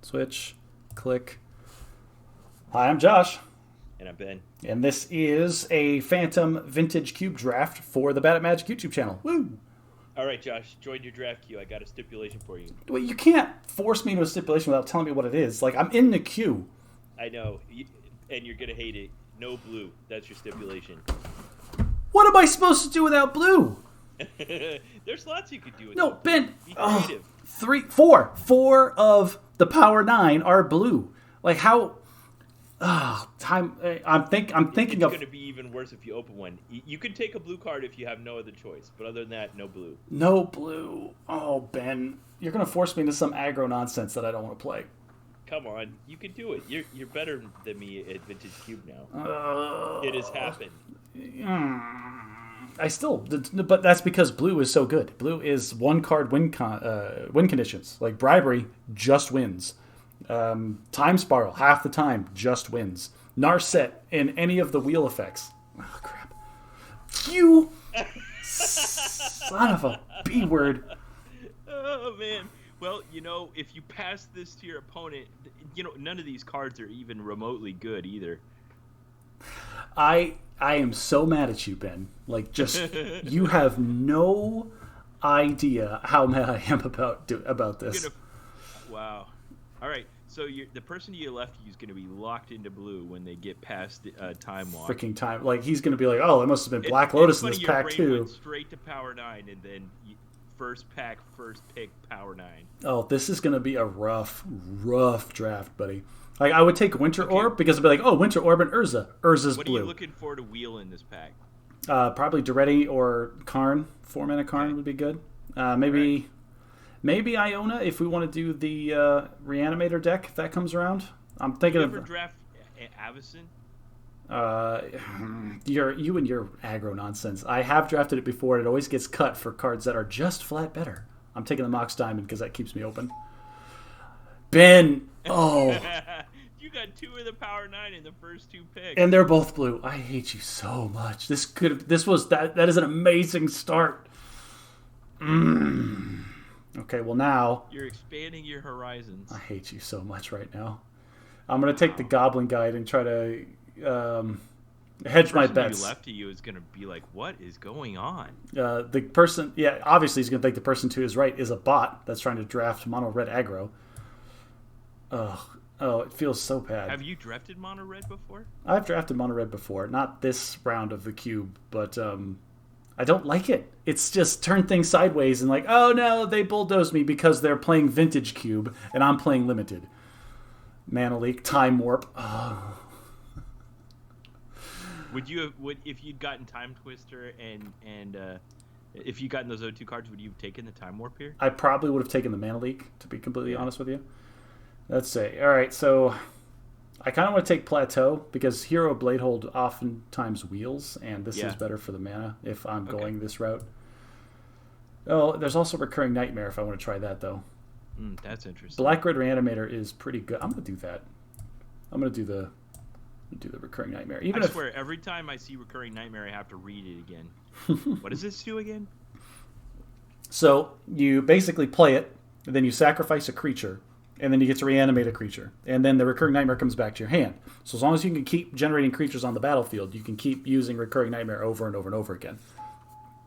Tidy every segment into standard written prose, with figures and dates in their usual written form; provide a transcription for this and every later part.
Switch. Click. Hi, I'm Josh. And I'm Ben. And this is a Phantom Vintage Cube draft for the Bad at Magic YouTube channel. Woo! All right, Josh, join your draft queue. I got a stipulation for you. Well, you can't force me into a stipulation without telling me what it is. Like, I'm in the queue. I know, and you're going to hate it. No blue. That's your stipulation. What am I supposed to do without blue? There's lots you could do with No, blue. Ben. Be creative. Four of the Power 9 are blue. Like, how... time. I'm thinking of. It's going to be even worse if you open one. You can take a blue card if you have no other choice, but other than that, no blue. No blue. Oh, Ben, you're going to force me into some aggro nonsense that I don't want to play. Come on, you can do it. You're better than me at Vintage Cube now. It has happened. I still, but that's because blue is so good. Blue is one card win conditions. Like Bribery just wins. Time Spiral half the time just wins. Narset in any of the wheel effects. Oh crap! You son of a B word. Oh man. Well, if you pass this to your opponent, none of these cards are even remotely good either. I am so mad at you, Ben. Like, just you have no idea how mad I am about this. Wow. All right. So the person to your left is going to be locked into blue when they get past the time walk. Freaking time! Like he's going to be like, "Oh, it must have been Black Lotus in this pack too." Went straight to Power 9, and then first pack, first pick, Power 9. Oh, this is going to be a rough draft, buddy. Like I would take Winter Orb because it'd be like, "Oh, Winter Orb and Urza. Urza's blue." What are you looking for to wheel in this pack? Probably Duretti or Karn. 4-mana Karn would be good. Maybe Iona if we want to do the Reanimator deck if that comes around. I'm thinking Did you ever draft Avacyn? You and your aggro nonsense. I have drafted it before, and it always gets cut for cards that are just flat better. I'm taking the Mox Diamond because that keeps me open. Ben, You got 2 of the Power 9 in the first 2 picks. And they're both blue. I hate you so much. That is an amazing start. Okay, well now... You're expanding your horizons. I hate you so much right now. I'm going to take the Goblin Guide and try to hedge my bets. The person who left to you is going to be like, what is going on? The person... Yeah, obviously he's going to think the person to his right is a bot that's trying to draft mono red aggro. Oh, it feels so bad. Have you drafted mono red before? I've drafted mono red before. Not this round of the cube, but... I don't like it. It's just turn things sideways and like, oh no, they bulldozed me because they're playing Vintage Cube and I'm playing Limited. Mana Leak, Time Warp. Oh. Would if you'd gotten Time Twister and if you'd gotten those O2 cards, would you have taken the Time Warp here? I probably would have taken the Mana Leak, to be completely honest with you. Let's see. All right, so I kind of want to take Plateau because Hero Bladehold oftentimes wheels, and this is better for the mana if I'm going this route. Oh, there's also Recurring Nightmare if I want to try that, though. That's interesting. Black Red Reanimator is pretty good. I'm going to do that. I'm going to do the Recurring Nightmare. I swear, every time I see Recurring Nightmare, I have to read it again. What does this do again? So you basically play it, and then you sacrifice a creature, and then you get to reanimate a creature. And then the Recurring Nightmare comes back to your hand. So as long as you can keep generating creatures on the battlefield, you can keep using Recurring Nightmare over and over and over again.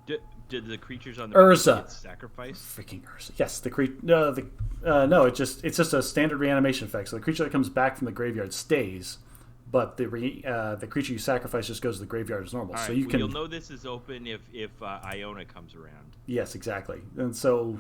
Did the creatures on the Urza get sacrificed? Freaking Urza. Yes, no, it's just a standard reanimation effect. So the creature that comes back from the graveyard stays, but the creature you sacrifice just goes to the graveyard as normal. All right, so you'll know this is open if Iona comes around. Yes, exactly. And so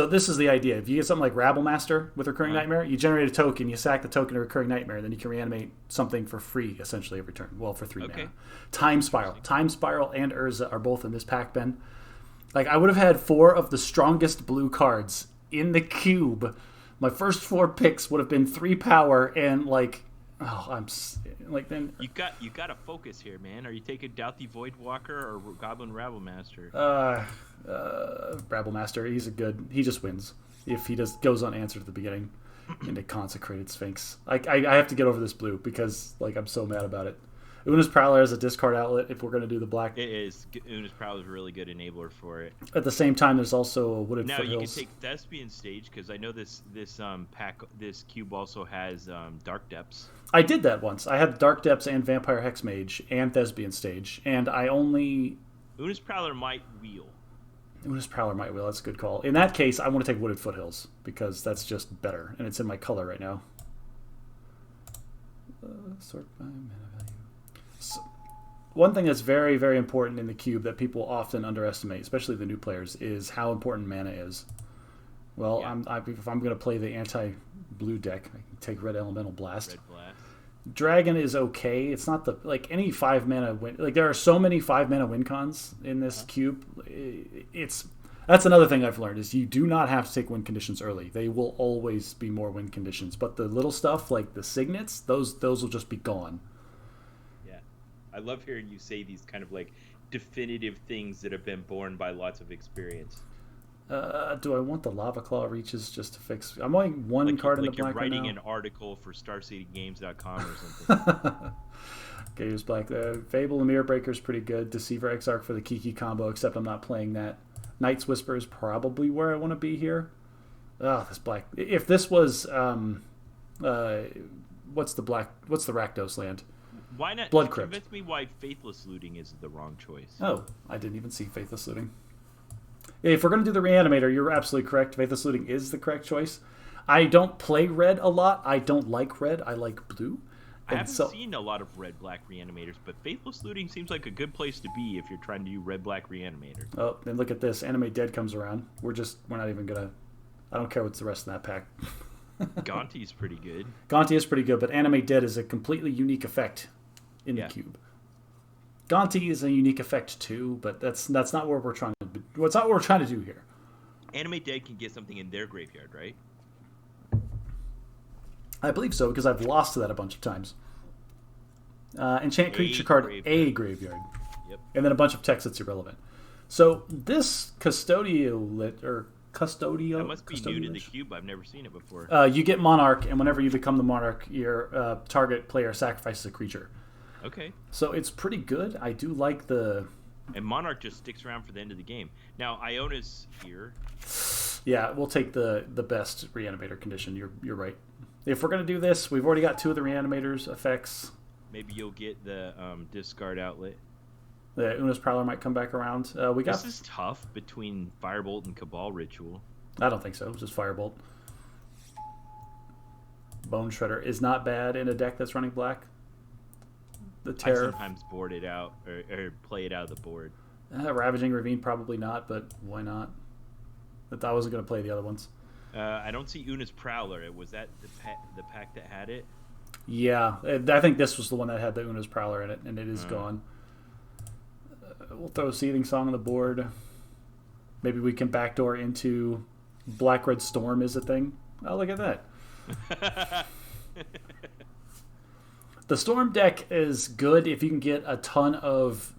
this is the idea. If you get something like Rabble Master with Recurring Nightmare, you generate a token, you sack the token to Recurring Nightmare, and then you can reanimate something for free, essentially, every turn. Well, for 3 mana. Time Spiral. Time Spiral and Urza are both in this pack, Ben. Like, I would have had 4 of the strongest blue cards in the cube. My first 4 picks would have been 3 power, and, then... You got to focus here, man. Are you taking Douthie Voidwalker or Goblin Rabble Master? Rabble Master, he just wins if he just goes unanswered at the beginning into Consecrated Sphinx. I have to get over this blue because I'm so mad about it. Una's Prowler as a discard outlet if we're going to do the black. It is. Una's Prowler is a really good enabler for it. At the same time, there's also a Wooded Foothills. Now you can take Thespian Stage because I know this cube also has Dark Depths. I did that once. I had Dark Depths and Vampire Hexmage and Thespian Stage, and I only... Una's Prowler might wheel. Una's Prowler might wheel. That's a good call. In that case, I want to take Wooded Foothills because that's just better, and it's in my color right now. Sort by mana value. So, one thing that's very, very important in the cube that people often underestimate, especially the new players, is how important mana is. Well, yeah. If I'm going to play the anti-blue deck, I can take Red Elemental Blast. Red Blast. Dragon is okay. It's not the any 5 mana win. Like there are so many 5 mana win cons in this cube. That's another thing I've learned is you do not have to take win conditions early. They will always be more win conditions. But the little stuff like the signets, those will just be gone. Yeah, I love hearing you say these kind of like definitive things that have been born by lots of experience. Do I want the Lava Claw reaches just to fix? I'm only one card in the black right now. Like you're writing an article for StarCityGames.com or something. Okay, here's black. Fable and Mirror Breaker is pretty good. Deceiver Exarch for the Kiki combo, except I'm not playing that. Knight's Whisper is probably where I want to be here. Oh, this black. If this was, what's the Rakdos land? Why not? Blood Crypt. Convince me why Faithless Looting is the wrong choice. Oh, I didn't even see Faithless Looting. If we're going to do the Reanimator, you're absolutely correct. Faithless Looting is the correct choice. I don't play red a lot. I don't like red. I like blue. I haven't seen a lot of red-black Reanimators, but Faithless Looting seems like a good place to be if you're trying to do red-black Reanimator. Oh, and look at this. Animate Dead comes around. We're not even going to... I don't care what's the rest of that pack. Gonti's pretty good. Gonti is pretty good, but Animate Dead is a completely unique effect in the cube. Gonti is a unique effect too, but that's not what we're trying to do. What's not what we're trying to do here. Animate Dead can get something in their graveyard, right? I believe so because I've lost to that a bunch of times. Enchant creature card a graveyard. Yep. And then a bunch of text that's irrelevant. So this custodial that must be new to the cube. I've never seen it before. You get Monarch, and whenever you become the Monarch, your target player sacrifices a creature. Okay. So it's pretty good. I do like the... And Monarch just sticks around for the end of the game. Now, Iona's here. Yeah, we'll take the best Reanimator condition. You're right. If we're going to do this, we've already got 2 of the Reanimators effects. Maybe you'll get the discard outlet. The Una's Prowler might come back around. This is tough between Firebolt and Cabal Ritual. I don't think so. Just Firebolt. Bone Shredder is not bad in a deck that's running black. The Terror. I sometimes board it out or play it out of the board. Ravaging Ravine probably not, but why not? I wasn't going to play the other ones. I don't see Una's Prowler. Was that the pack that had it? Yeah, I think this was the one that had the Una's Prowler in it, and it is gone. We'll throw a Seething Song on the board. Maybe we can backdoor into Black Red Storm is a thing. Oh, look at that. The Storm deck is good if you can get a ton of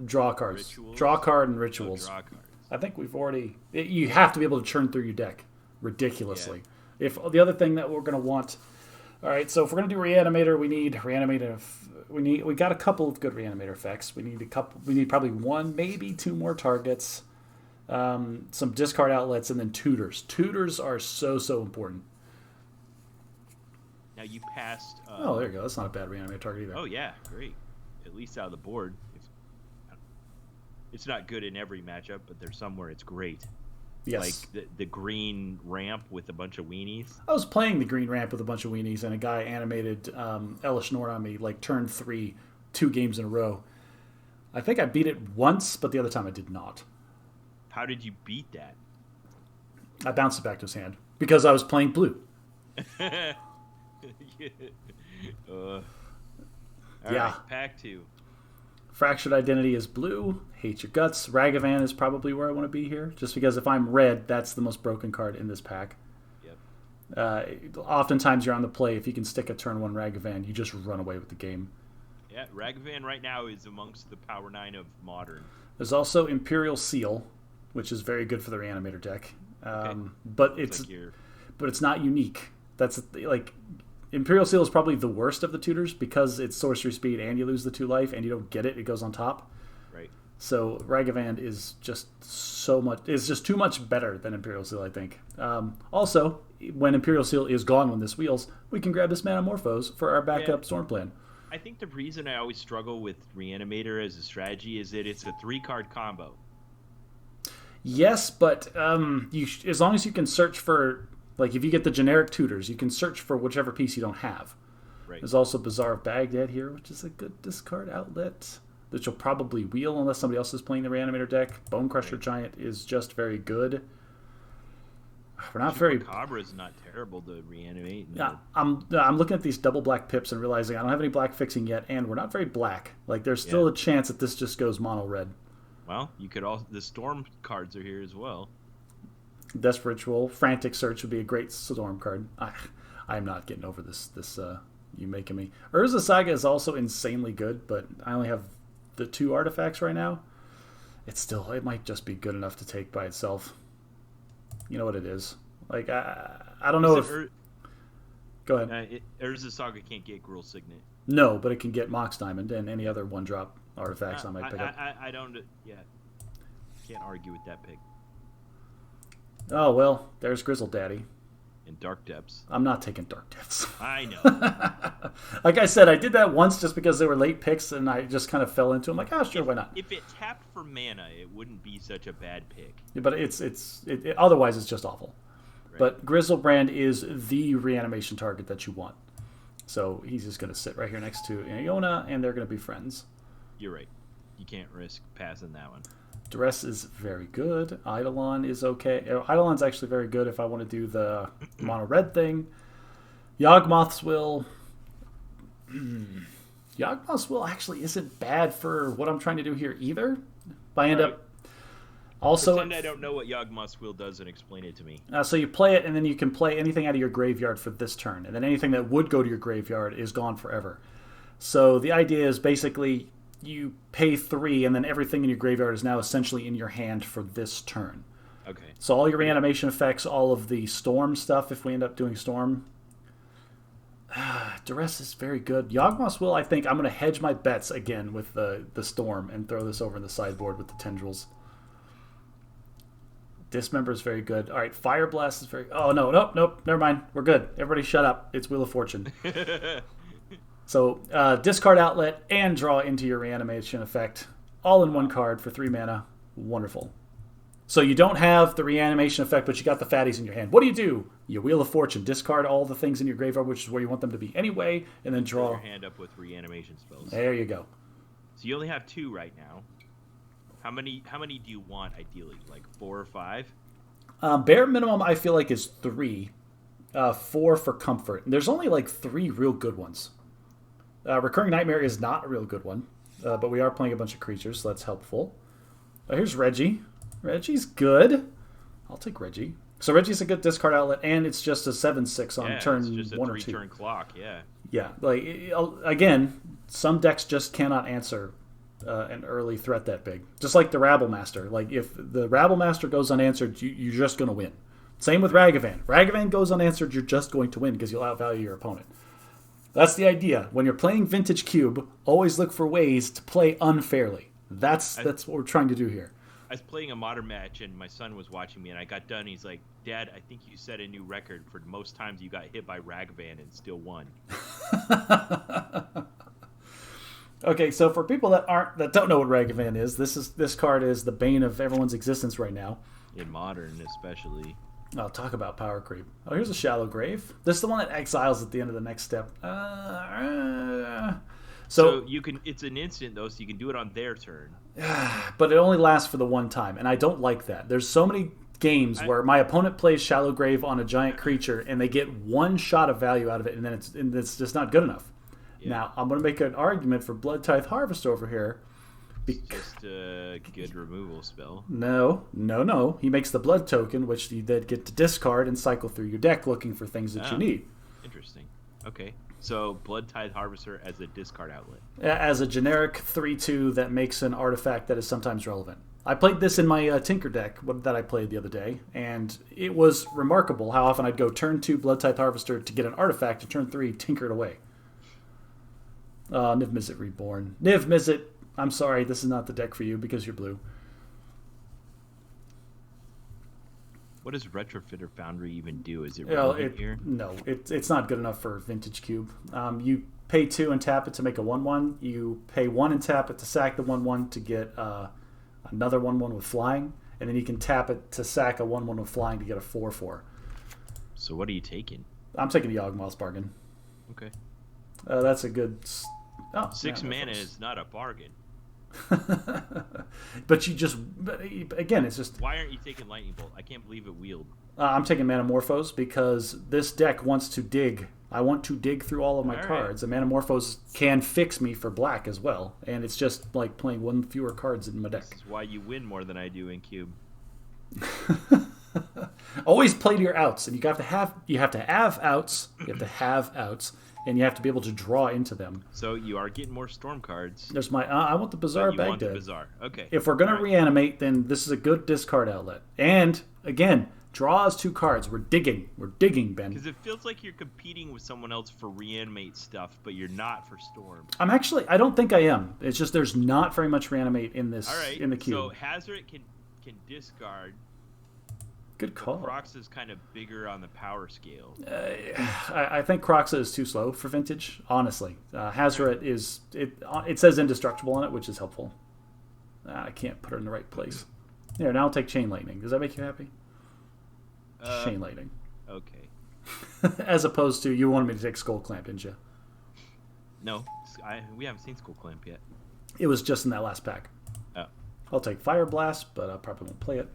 draw cards. Rituals? Draw card and rituals. Draw cards. I think we've already... You have to be able to churn through your deck ridiculously. Yeah. If the other thing that we're going to want... All right, so if we're going to do Reanimator, we need Reanimator... We got a couple of good Reanimator effects. We need probably 1, maybe 2 more targets. Some discard outlets, and then tutors. Tutors are so important. Now you passed... oh, there you go. That's not a bad Reanimator target either. Oh, yeah. Great. At least out of the board. It's not good in every matchup, but there's somewhere it's great. Yes. Like the green ramp with a bunch of weenies. I was playing the green ramp with a bunch of weenies, and a guy animated Elish Nord on me, like turn 3, 2 games in a row. I think I beat it once, but the other time I did not. How did you beat that? I bounced it back to his hand because I was playing blue. All right, pack 2. Fractured Identity is blue. Hate Your Guts. Ragavan is probably where I want to be here, just because if I'm red, that's the most broken card in this pack. Yep. Oftentimes you're on the play. If you can stick a turn 1 Ragavan, you just run away with the game. Yeah, Ragavan right now is amongst the Power 9 of Modern. There's also Imperial Seal, which is very good for the Reanimator deck. Okay. But it's not unique. That's like Imperial Seal is probably the worst of the tutors because it's sorcery speed and you lose the 2 life and you don't get it. It goes on top. Right. So Ragavan is just so much. It's just too much better than Imperial Seal, I think. Also, when Imperial Seal is gone when this wheels, we can grab this Manamorphose for our backup Storm plan. I think the reason I always struggle with Reanimator as a strategy is that it's a 3-card combo. Yes, but as long as you can search for, like, if you get the generic tutors, you can search for whichever piece you don't have. Right. There's also Bazaar of Baghdad here, which is a good discard outlet that you'll probably wheel unless somebody else is playing the Reanimator deck. Bone Crusher Giant is just very good. We're not very. Chupacabra is not terrible to reanimate. Yeah, I'm looking at these double black pips and realizing I don't have any black fixing yet, and we're not very black. Like, there's still a chance that this just goes mono red. Well, you could also. The Storm cards are here as well. Desperate Ritual, Frantic Search would be a great Storm card. I'm not getting over this. You making me. Urza Saga is also insanely good, but I only have the 2 artifacts right now. It might just be good enough to take by itself. You know what it is. Like, I don't know if... Go ahead. Urza Saga can't get Gruul Signet. No, but it can get Mox Diamond and any other 1-drop artifacts I might pick up. I don't... Yeah. Can't argue with that pick. Oh, well, there's Grizzle Daddy. In Dark Depths. I'm not taking Dark Depths. I know. Like I said, I did that once just because they were late picks, and I just kind of fell into them. Like, sure, why not? If it tapped for mana, it wouldn't be such a bad pick. Yeah, but otherwise it's just awful. Right. But Grizzlebrand is the reanimation target that you want. So he's just going to sit right here next to Iona, and they're going to be friends. You're right. You can't risk passing that one. Duress is very good. Eidolon is okay. Eidolon's actually very good if I want to do the mono red thing. Yawgmoth's Will. Yawgmoth's Will actually isn't bad for what I'm trying to do here either. I end up also. Pretend I don't know what Yawgmoth's Will does and explain it to me. So you play it, and then you can play anything out of your graveyard for this turn, and then anything that would go to your graveyard is gone forever. So the idea is basically you pay 3, and then everything in your graveyard is now essentially in your hand for this turn. Okay. So all your reanimation effects, all of the Storm stuff, if we end up doing Storm. Duress is very good. Yawgmoth's Will, I think I'm going to hedge my bets again with the Storm and throw this over in the sideboard with the Tendrils. Dismember is very good. All right, Fire Blast is very... Oh, nope. Never mind. We're good. Everybody shut up. It's Wheel of Fortune. So, discard outlet and draw into your reanimation effect. All in one card for 3 mana. Wonderful. So you don't have the reanimation effect, but you got the fatties in your hand. What do? You Wheel of Fortune. Discard all the things in your graveyard, which is where you want them to be anyway, and then draw. Your hand up with reanimation spells. There you go. So you only have 2 right now. How many do you want, ideally? Like 4 or 5? Bare minimum, I feel like, is 3. 4 for comfort. There's only like 3 real good ones. Recurring Nightmare is not a real good one, but we are playing a bunch of creatures, so that's helpful. Here's Reggie. Reggie's good. I'll take Reggie. So Reggie's a good discard outlet, and it's just a 7/6 on turn 1 or 2. It's just a 3-turn clock, yeah. Yeah, like, again, some decks just cannot answer an early threat that big. Just like the Rabble Master. Like, if the Rabble Master goes unanswered, you're just going to win. Same with Ragavan. Ragavan goes unanswered, you're just going to win because you'll outvalue your opponent. That's the idea. When you're playing Vintage Cube, always look for ways to play unfairly. That's what we're trying to do here. I was playing a Modern match, and my son was watching me, and I got done. He's like, Dad, I think you set a new record for most times you got hit by Ragavan and still won. Okay, so for people that don't know what Ragavan is, this card is the bane of everyone's existence right now. In Modern, especially. I'll talk about power creep. Oh, here's a Shallow Grave. This is the one that exiles at the end of the next step. So you can. It's an instant though, so you can do it on their turn. But it only lasts for the one time, and I don't like that. There's so many games where my opponent plays Shallow Grave on a giant creature, and they get one shot of value out of it, and then it's just not good enough. Yeah. Now I'm going to make an argument for Blood Tithe Harvest over here. It's just a good removal spell. No. He makes the blood token, which you then get to discard and cycle through your deck looking for things that you need. Interesting. Okay. So Blood Tithe Harvester as a discard outlet. As a generic 3/2 that makes an artifact that is sometimes relevant. I played this in my Tinker deck that I played the other day, and it was remarkable how often I'd go turn 2 Blood-type Harvester to get an artifact, and turn 3 tinker it away. Niv Mizzet Reborn. Niv Mizzet, I'm sorry, this is not the deck for you because you're blue. What does Retrofitter Foundry even do? Is it relevant here? No, it's not good enough for Vintage Cube. You pay 2 and tap it to make a 1/1. You pay 1 and tap it to sack the 1/1 to get another 1/1 with flying, and then you can tap it to sack a 1/1 with flying to get a 4/4. So what are you taking? I'm taking the Yawgmoth's Bargain. Okay. That's a good... 6 mana is not a bargain. But again, it's just... Why aren't you taking Lightning Bolt? I can't believe it wheeled. I'm taking Manamorphose because this deck wants to dig. I want to dig through all of my cards. And Manamorphose can fix me for black as well. And it's just like playing 1 fewer cards in my deck. This is why you win more than I do in Cube. Always play to your outs, and you have to have outs. You have to have outs, and you have to be able to draw into them. So you are getting more Storm cards. There's my. I want the Bazaar you Baghdad. want the Bazaar. Okay. If we're gonna reanimate, then this is a good discard outlet. And again, draw us 2 cards. We're digging, Ben. Because it feels like you're competing with someone else for reanimate stuff, but you're not for Storm. I don't think I am. It's just there's not very much reanimate in this. All right. In the cube. So Hazard can discard. Good call. Crocs is kind of bigger on the power scale. I think Croxa is too slow for Vintage, honestly. Hazoret is... It says indestructible on it, which is helpful. I can't put her in the right place. Here, now I'll take Chain Lightning. Does that make you happy? Chain Lightning. Okay. As opposed to, you wanted me to take Skull Clamp, didn't you? No, we haven't seen Skull Clamp yet. It was just in that last pack. Oh. I'll take Fire Blast, but I probably won't play it.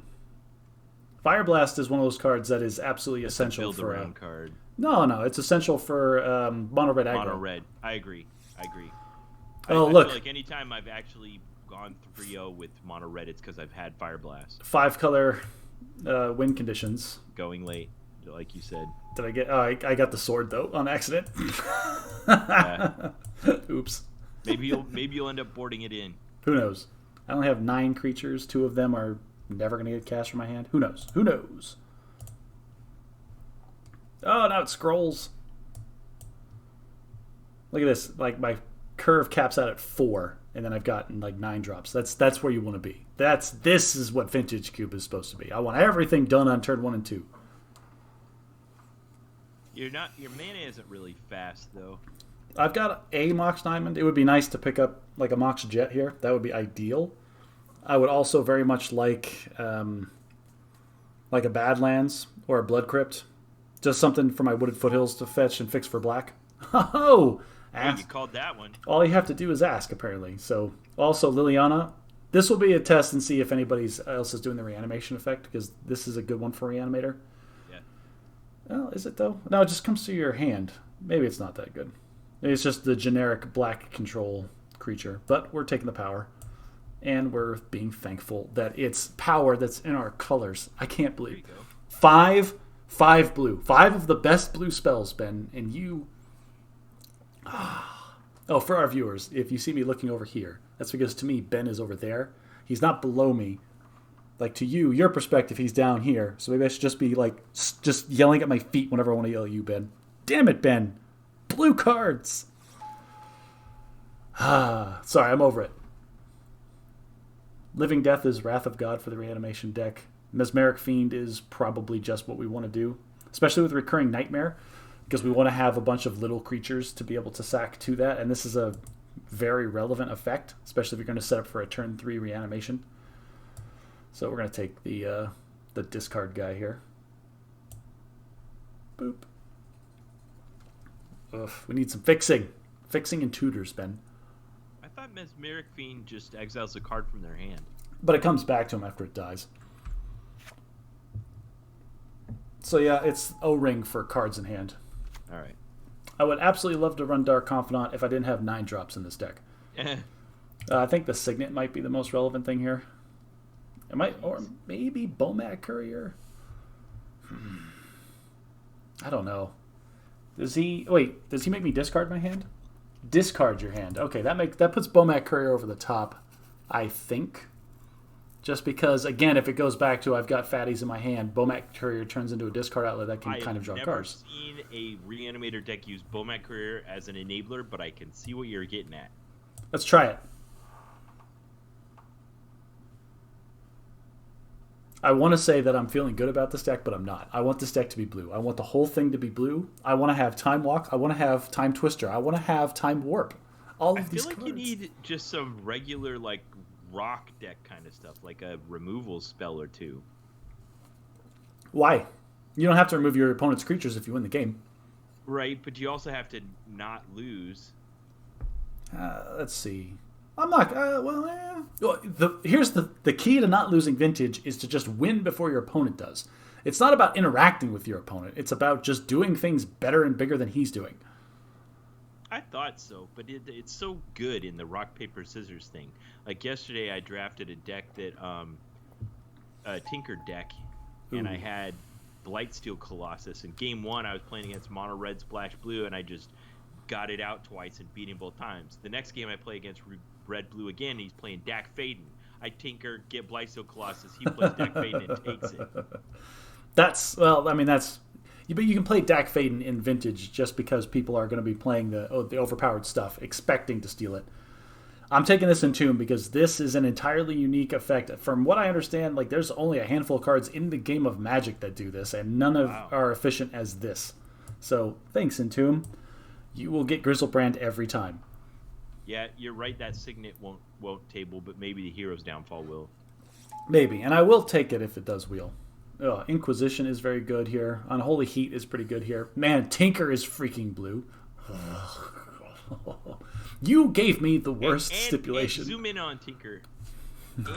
Fire Blast is one of those cards that is absolutely essential for... build-around card. No, it's essential for mono-red aggro. Mono-red. I agree. Look. I feel like anytime I've actually gone 3-0 with mono-red, it's because I've had Fire Blast. 5-color win conditions. Going late, like you said. Did I get... I got the sword, though, on accident. Oops. Maybe you'll end up boarding it in. Who knows? I only have 9 creatures. 2 of them are... never going to get cast from my hand. Who knows? Oh, now it scrolls. Look at this. Like, my curve caps out at 4, and then I've gotten, 9 drops. That's where you want to be. This is what Vintage Cube is supposed to be. I want everything done on turn 1 and 2. Your mana isn't really fast, though. I've got a Mox Diamond. It would be nice to pick up, a Mox Jet here. That would be ideal. I would also very much like a Badlands or a Blood Crypt. Just something for my Wooded Foothills to fetch and fix for black. Oh! You called that one. All you have to do is ask, apparently. So, also, Liliana. This will be a test and see if anybody else is doing the reanimation effect, because this is a good one for Reanimator. Yeah. Well, is it, though? No, it just comes to your hand. Maybe it's not that good. Maybe it's just the generic black control creature. But we're taking the power. And we're being thankful that it's power that's in our colors. I can't believe. There you go. 5 blue. 5 of the best blue spells, Ben. And you... Oh, for our viewers, if you see me looking over here, that's because to me, Ben is over there. He's not below me. Like, to you, your perspective, he's down here. So maybe I should just be, just yelling at my feet whenever I want to yell at you, Ben. Damn it, Ben. Blue cards. Sorry, I'm over it. Living Death is Wrath of God for the reanimation deck. Mesmeric Fiend is probably just what we want to do, especially with Recurring Nightmare, because we want to have a bunch of little creatures to be able to sack to that, and this is a very relevant effect, especially if you're going to set up for a turn 3 reanimation. So we're going to take the discard guy here. Boop. Ugh, we need some fixing. Fixing and tutors, Ben. I thought Mesmeric Fiend just exiles a card from their hand. But it comes back to him after it dies. So yeah, it's O-Ring for cards in hand. Alright. I would absolutely love to run Dark Confidant if I didn't have 9 drops in this deck. I think the Signet might be the most relevant thing here. It might, or maybe Bomag Courier. I don't know. Does he make me discard my hand? Discard your hand. Okay, that puts Bomag Courier over the top, I think. Just because, again, if it goes back to I've got fatties in my hand, Bomat Courier turns into a discard outlet that can kind of draw cards. I've never seen a Reanimator deck use Bomat Courier as an enabler, but I can see what you're getting at. Let's try it. I want to say that I'm feeling good about this deck, but I'm not. I want this deck to be blue. I want the whole thing to be blue. I want to have Time Walk. I want to have Time Twister. I want to have Time Warp. All of these cards. I feel like you need just some regular, like, rock deck kind of stuff, like a removal spell or two. Why? You don't have to remove your opponent's creatures if you win the game. Right, but you also have to not lose. Let's see. I'm not. Here's the key to not losing Vintage is to just win before your opponent does. It's not about interacting with your opponent. It's about just doing things better and bigger than he's doing. I thought so, but it's so good in the rock paper scissors thing. Like yesterday, I drafted a deck that a Tinker deck, and I had Blightsteel Colossus. In game 1, I was playing against Mono Red Splash Blue, and I just got it out twice and beat him both times. The next game I play against Red Blue again, and he's playing Dak Faden. I Tinker, get Blightsteel Colossus. He plays Dak Faden and takes it. But you can play Dak Faden in Vintage just because people are going to be playing the overpowered stuff, expecting to steal it. I'm taking this in Tomb because this is an entirely unique effect. From what I understand, like there's only a handful of cards in the game of Magic that do this, and none of are efficient as this. So thanks, Entomb. You will get Grizzlebrand every time. Yeah, you're right. That Signet won't table, but maybe the Hero's Downfall will. Maybe, and I will take it if it does wheel. Inquisition is very good here. Unholy Heat is pretty good here. Man, Tinker is freaking blue. You gave me the worst stipulation. And zoom in on Tinker.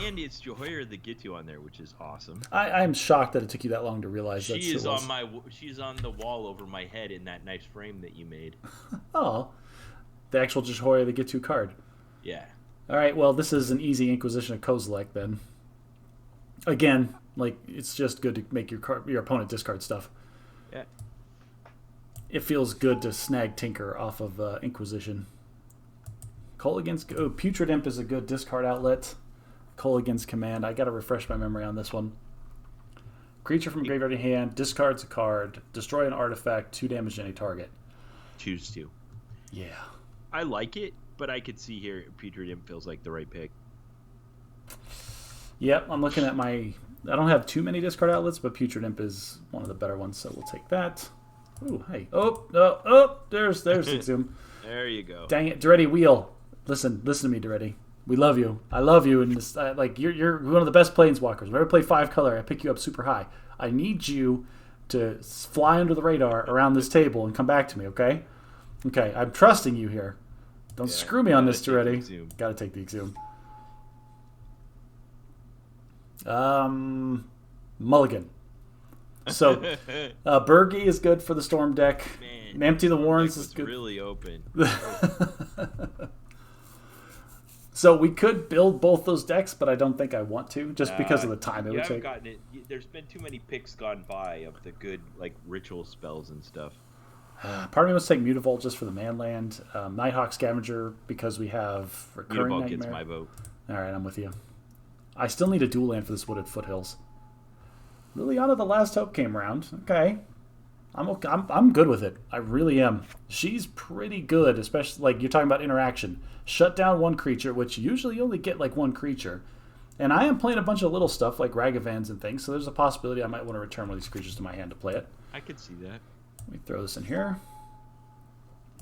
And it's Jehoiar the Gitu on there, which is awesome. I'm shocked that it took you that long to realize that. She's on the wall over my head in that nice frame that you made. Oh, the actual Jehoiar the Gitu card. Yeah. All right. Well, this is an easy Inquisition of Kozilek then. Again, like it's just good to make your opponent discard stuff. Yeah. It feels good to snag Tinker off of Inquisition. Putrid Imp is a good discard outlet. Kolaghan's Command. I got to refresh my memory on this one. Creature from graveyard to hand, discards a card, destroy an artifact, 2 damage to any target. Choose to. Yeah. I like it, but I could see here Putrid Imp feels like the right pick. Yep, I'm looking at I don't have too many discard outlets, but Putrid Imp is one of the better ones, so we'll take that. Ooh, hey. There's Zoom. There you go. Dang it, Duretti Wheel. Listen to me, Duretti. We love you. I love you. And this, you're one of the best planeswalkers. Whenever I play 5 color, I pick you up super high. I need you to fly under the radar around this table and come back to me, okay? Okay, I'm trusting you here. Don't screw me on this, Duretti. Gotta take the Exhume. Mulligan. So, Bergie is good for the Storm deck. Man, Empty the Warrens is good. Really open. So we could build both those decks, but I don't think I want to, just because of the time it would take. Gotten it. There's been too many picks gone by of the good ritual spells and stuff. Part of me wants to take Mutavault just for the Manland. Nighthawk Scavenger because we have Recurring Mutavault Nightmare. gets my vote. All right, I'm with you. I still need a dual land for this Wooded Foothills. Liliana the Last Hope came around. Okay. I'm good with it. I really am. She's pretty good, especially you're talking about interaction. Shut down one creature, which usually you only get one creature. And I am playing a bunch of little stuff like Ragavans and things, so there's a possibility I might want to return one of these creatures to my hand to play it. I could see that. Let me throw this in here.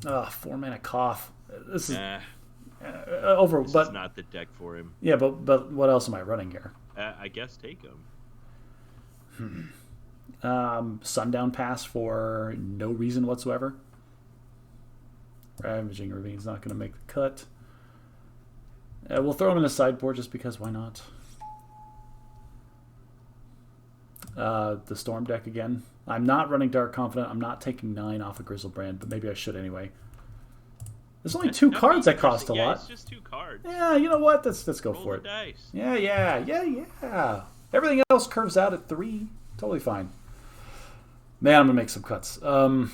4 mana Cough. This is over. This but is not the deck for him. Yeah, but what else am I running here? I guess take him. Sundown Pass for no reason whatsoever. Ravaging Ravine's not going to make the cut. We'll throw him in the sideboard just because why not? The Storm deck again. I'm not running Dark Confident. I'm not taking 9 off of Grizzlebrand, but maybe I should anyway. There's only 2 cards that cost a lot. It's just 2 cards. Yeah, you know what? Let's go Roll for it. the dice. Yeah. Everything else curves out at 3. Totally fine. Man, I'm going to make some cuts. Yeah,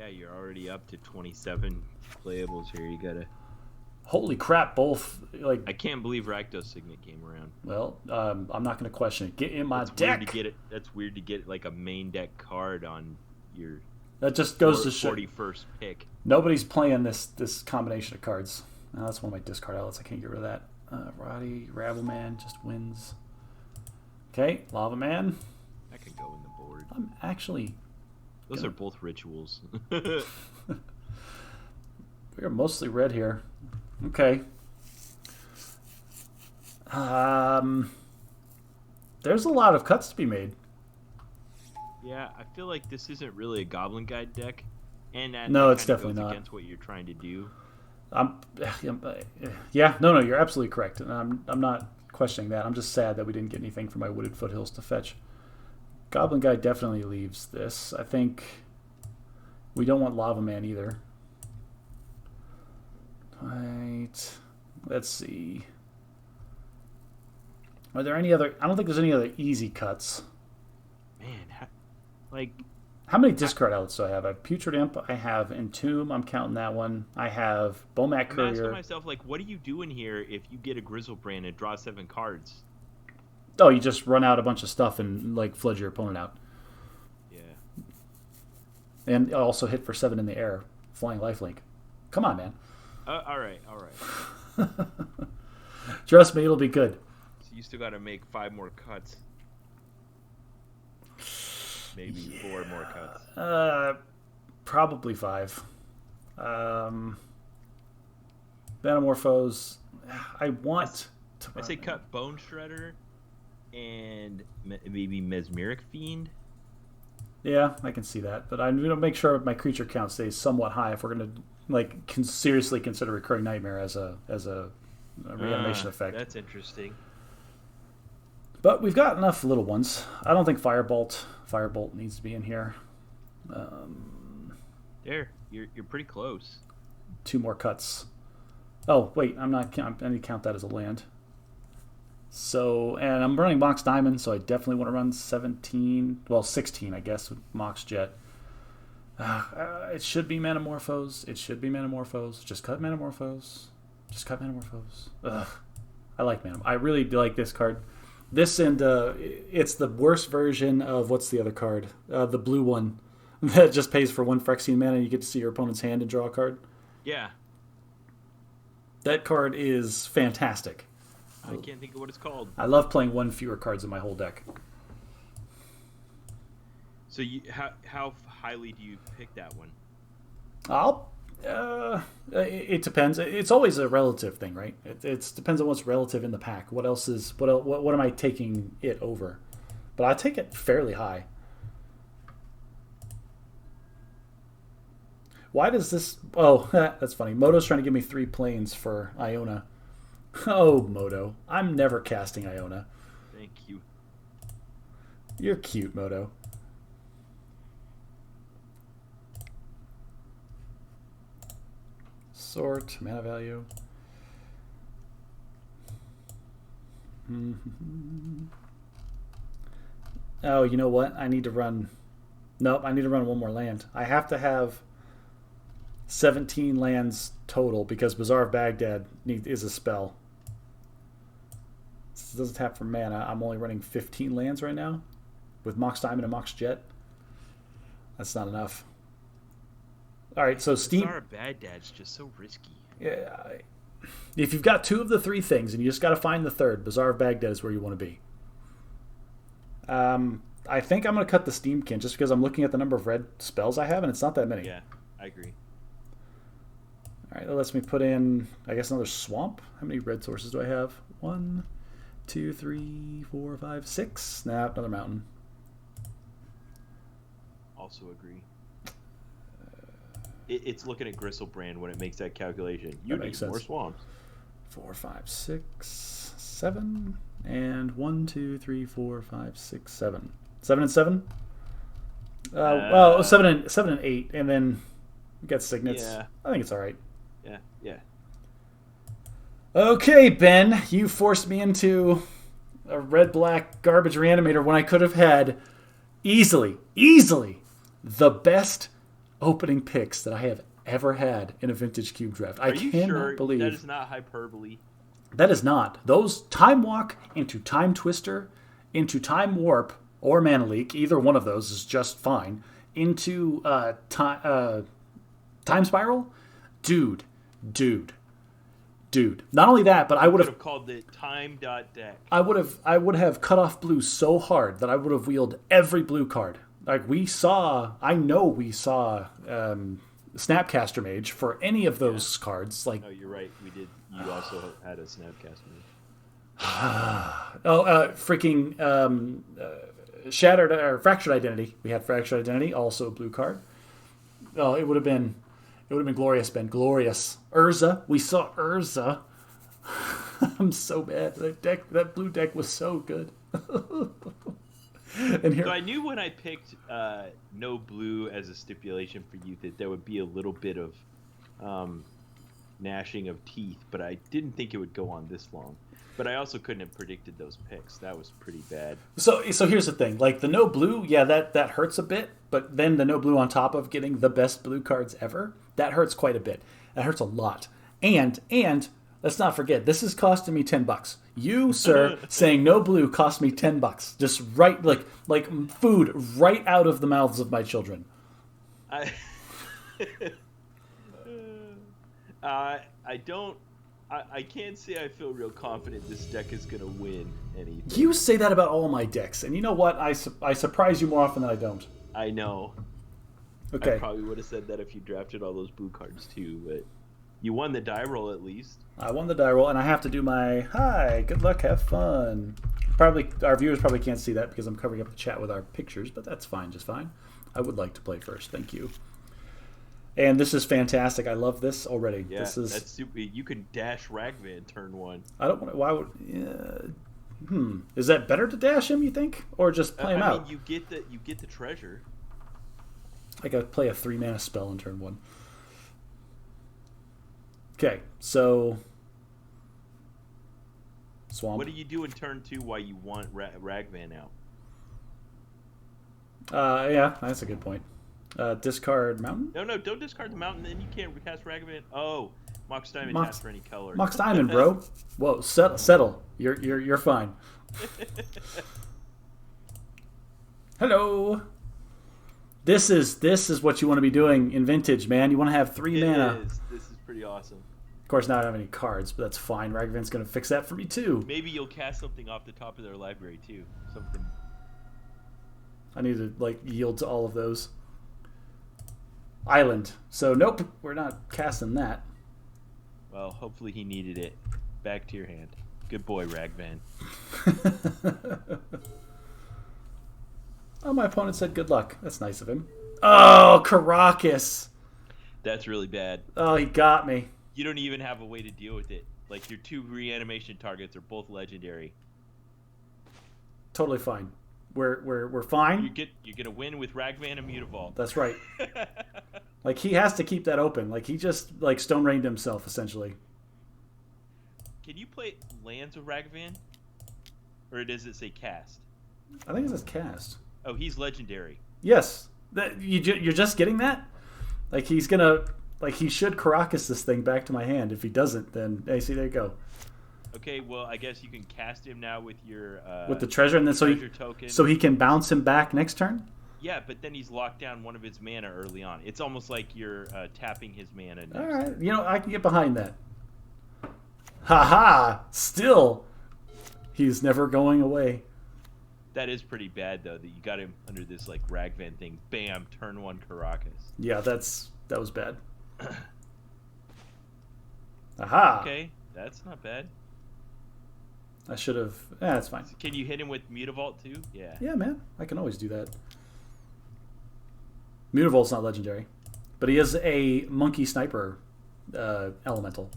you're already up to 27 playables here. You gotta. Holy crap! Both like I can't believe Rakdos Signet came around. Well, I'm not going to question it. Get in my That's deck. Weird to get it. That's weird to get like a main deck card on your. That just goes to show 41st pick. Nobody's playing this combination of cards. Now, that's one of my discard outlets. I can't get rid of that. Roddy Rabbleman just wins. Okay, Lava Man. That could go in the board. I'm actually. Those are both rituals. We are mostly red here. Okay. There's a lot of cuts to be made. Yeah, I feel like this isn't really a Goblin Guide deck, and no, that it's definitely not against what you're trying to do. Yeah, no, you're absolutely correct, and I'm not questioning that. I'm just sad that we didn't get anything from my Wooded Foothills to fetch. Goblin Guy definitely leaves this. I think we don't want Lava Man either. Right. Let's see. Are there any other... I don't think there's any other easy cuts. Man, how many discard outlets do I have? I have Putrid Imp. I have Entomb. I'm counting that one. I have Bomat Courier. I'm asking myself, like, what are you doing here if you get a Grizzlebrand and draw 7 cards? Oh, you just run out a bunch of stuff and, like, flood your opponent out. Yeah. And also hit for 7 in the air. Flying Lifelink. Come on, man. All right. Trust me, it'll be good. So you still got to make 5 more cuts. Maybe 4 more cuts. Probably 5. Metamorphose. I want to. I say cut Bone Shredder and maybe Mesmeric Fiend. Yeah, I can see that, but I'm gonna make sure my creature count stays somewhat high if we're gonna seriously consider Recurring Nightmare as a reanimation effect. That's interesting. But we've got enough little ones. I don't think Firebolt needs to be in here. There, you're pretty close. 2 more cuts. Oh wait, I need to count that as a land. So, and I'm running Mox Diamond, so I definitely want to run 16, I guess, with Mox Jet. It should be Metamorphose. Just cut Metamorphose. Ugh. I like Metamorphose. I really do like this card. This and it's the worst version of what's the other card? The blue one that just pays for 1 Phyrexian mana and you get to see your opponent's hand and draw a card. Yeah. That card is fantastic. I can't think of what it's called. I love playing 1 fewer cards in my whole deck. So how highly do you pick that one? It depends. It's always a relative thing, right? It depends on what's relative in the pack. What am I taking it over? But I take it fairly high. Why does this... Oh, that's funny. Moto's trying to give me 3 planes for Iona. Oh, Moto. I'm never casting Iona. Thank you. You're cute, Moto. Sort, mana value. Oh, you know what? I need to run... Nope, I need to run 1 more land. I have to have 17 lands total because Bazaar of Baghdad is a spell. This doesn't tap for mana. I'm only running 15 lands right now with Mox Diamond and Mox Jet. That's not enough. All right, so Steam... Bazaar of Baghdad's just so risky. Yeah, if you've got 2 of the 3 things and you just got to find the third, Bazaar of Baghdad is where you want to be. I think I'm going to cut the Steamkin just because I'm looking at the number of red spells I have, and it's not that many. Yeah, I agree. All right, that lets me put in, I guess, another Swamp. How many red sources do I have? 1, 2, 3, 4, 5, 6. Nah, another mountain. Also agree. It's looking at Grizzlebrand when it makes that calculation. You need more swamps. 4, 5, 6, 7, and 1, 2, 3, 4, 5, 6, 7. 7 and 7. Well, 7 and 8, and then we got signets. Yeah. I think it's all right. Yeah. Okay, Ben, you forced me into a red-black garbage reanimator when I could have had easily the best opening picks that I have ever had in a vintage cube draft. Are you sure believe that is not hyperbole? That is not. Those Time Walk into Time Twister, into Time Warp, or Mana Leak, either one of those is just fine, into Time Spiral, dude. Not only that, but I would have called it time.deck. I would have cut off blue so hard that I would have wheeled every blue card. Like I know we saw Snapcaster Mage for any of those cards. Like, no, you're right. We did. You also had a Snapcaster Mage. Freaking Shattered or Fractured Identity. We had Fractured Identity, also a blue card. Oh, it would have been glorious, Ben. Glorious. Urza. We saw Urza. I'm so bad. That blue deck was so good. And here, so I knew when I picked no blue as a stipulation for you that there would be a little bit of gnashing of teeth, but I didn't think it would go on this long. But I also couldn't have predicted those picks. That was pretty bad. So here's the thing. Like, the no blue, yeah, that hurts a bit, but then the no blue on top of getting the best blue cards ever, that hurts quite a bit. That hurts a lot. And let's not forget, this is costing me $10. You, sir, saying no blue cost me $10. Just right, like food right out of the mouths of my children. I can't say I feel real confident this deck is going to win anything. You say that about all my decks, and you know what? I surprise you more often than I don't. I know. Okay. I probably would have said that if you drafted all those blue cards too, but you won the die roll at least. I won the die roll, and I have to do my hi, good luck, have fun. Probably our viewers probably can't see that because I'm covering up the chat with our pictures, but that's fine, just fine. I would like to play first. Thank you. And this is fantastic. I love this already. Yeah, this is, that's super. You can dash Ragvan turn 1. I don't want. Why would? Is that better to dash him? You think, or just play him out? I mean, you get the treasure. I gotta play a 3-mana spell in turn 1. Okay, so Swamp. What do you do in turn 2 while you want Ragvan out? Yeah, that's a good point. Discard Mountain? No, don't discard the Mountain, then you can't recast Ragavan. Oh, Mox Diamond cast for any color. Mox Diamond, bro. Whoa, settle. You're fine. Hello. This is what you want to be doing in Vintage, man. You want to have 3 mana. This is pretty awesome. Of course, now I don't have any cards, but that's fine. Ragavan's going to fix that for me, too. Maybe you'll cast something off the top of their library, too. Something. I need to, yield to all of those. Island. So, nope, we're not casting that. Well, hopefully he needed it. Back to your hand. Good boy, Ragvan. Oh, my opponent said good luck. That's nice of him. Oh, Caracas. That's really bad. Oh, he got me. You don't even have a way to deal with it. Like, your 2 reanimation targets are both legendary. Totally fine. We're fine. You're gonna win with Ragvan and Mutavault. That's right. He has to keep that open. He just Stone Rained himself essentially. Can you play lands with Ragvan, or does it say cast? I think it says cast. Oh, he's legendary. Yes, you're just getting that. He's gonna he should Caracas this thing back to my hand. If he doesn't, then hey, see, there you go. Okay, well, I guess you can cast him now with your with the treasure, and then token. So he can bounce him back next turn. Yeah, but then he's locked down one of his mana early on. It's almost like you're tapping his mana. All right, I can get behind that. Ha! Still, he's never going away. That is pretty bad though. That you got him under this Ragvan thing. Bam! Turn 1 Caracas. Yeah, that was bad. Aha! Okay, that's not bad. I should have. Yeah, that's fine. Can you hit him with Mutavault too? Yeah. Yeah, man. I can always do that. Mutavault's not legendary, but he is a monkey sniper elemental.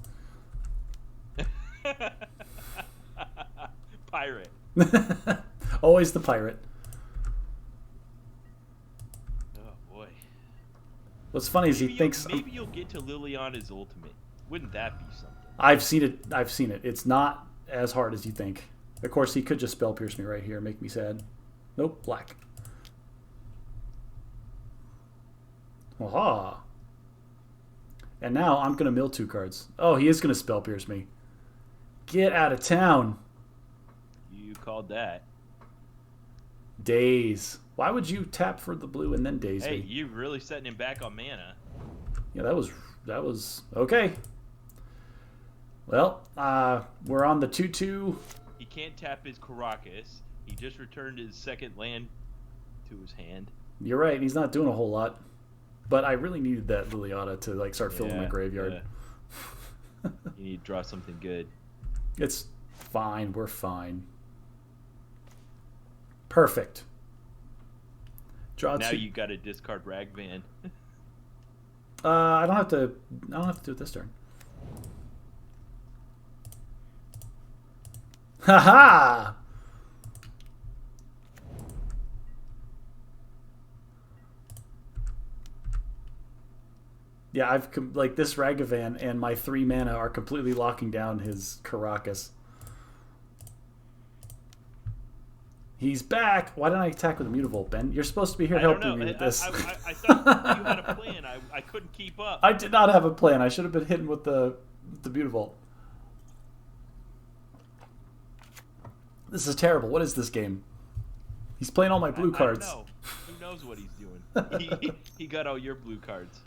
Pirate. Always the pirate. Oh boy. What's funny is he thinks maybe you'll get to Liliana's ultimate. Wouldn't that be something? I've seen it. It's not as hard as you think. Of course, he could just spell pierce me right here, make me sad. Nope, black. Aha. And now I'm going to mill 2 cards. Oh, he is going to spell pierce me. Get out of town. You called that. Daze. Why would you tap for the blue and then daze me? Hey, you're really setting him back on mana. Yeah, that was okay. Well, we're on the 2/2. He can't tap his Caracas. He just returned his second land to his hand. You're right. He's not doing a whole lot. But I really needed that Liliana to like start filling my graveyard. Yeah. You need to draw something good. It's fine. We're fine. Perfect. Draw now 2. you got to discard Ragvan. I don't have to do it this turn. Ha! Yeah, I've like this Ragavan and my 3 mana are completely locking down his Caracas. He's back. Why didn't I attack with a Mutavault, Ben? You're supposed to be here helping me with this. I thought you had a plan. I couldn't keep up. I did not have a plan. I should have been hitting with the Mutavault. This is terrible. What is this game? He's playing all my blue cards. I don't know. Who knows what he's doing? He got all your blue cards.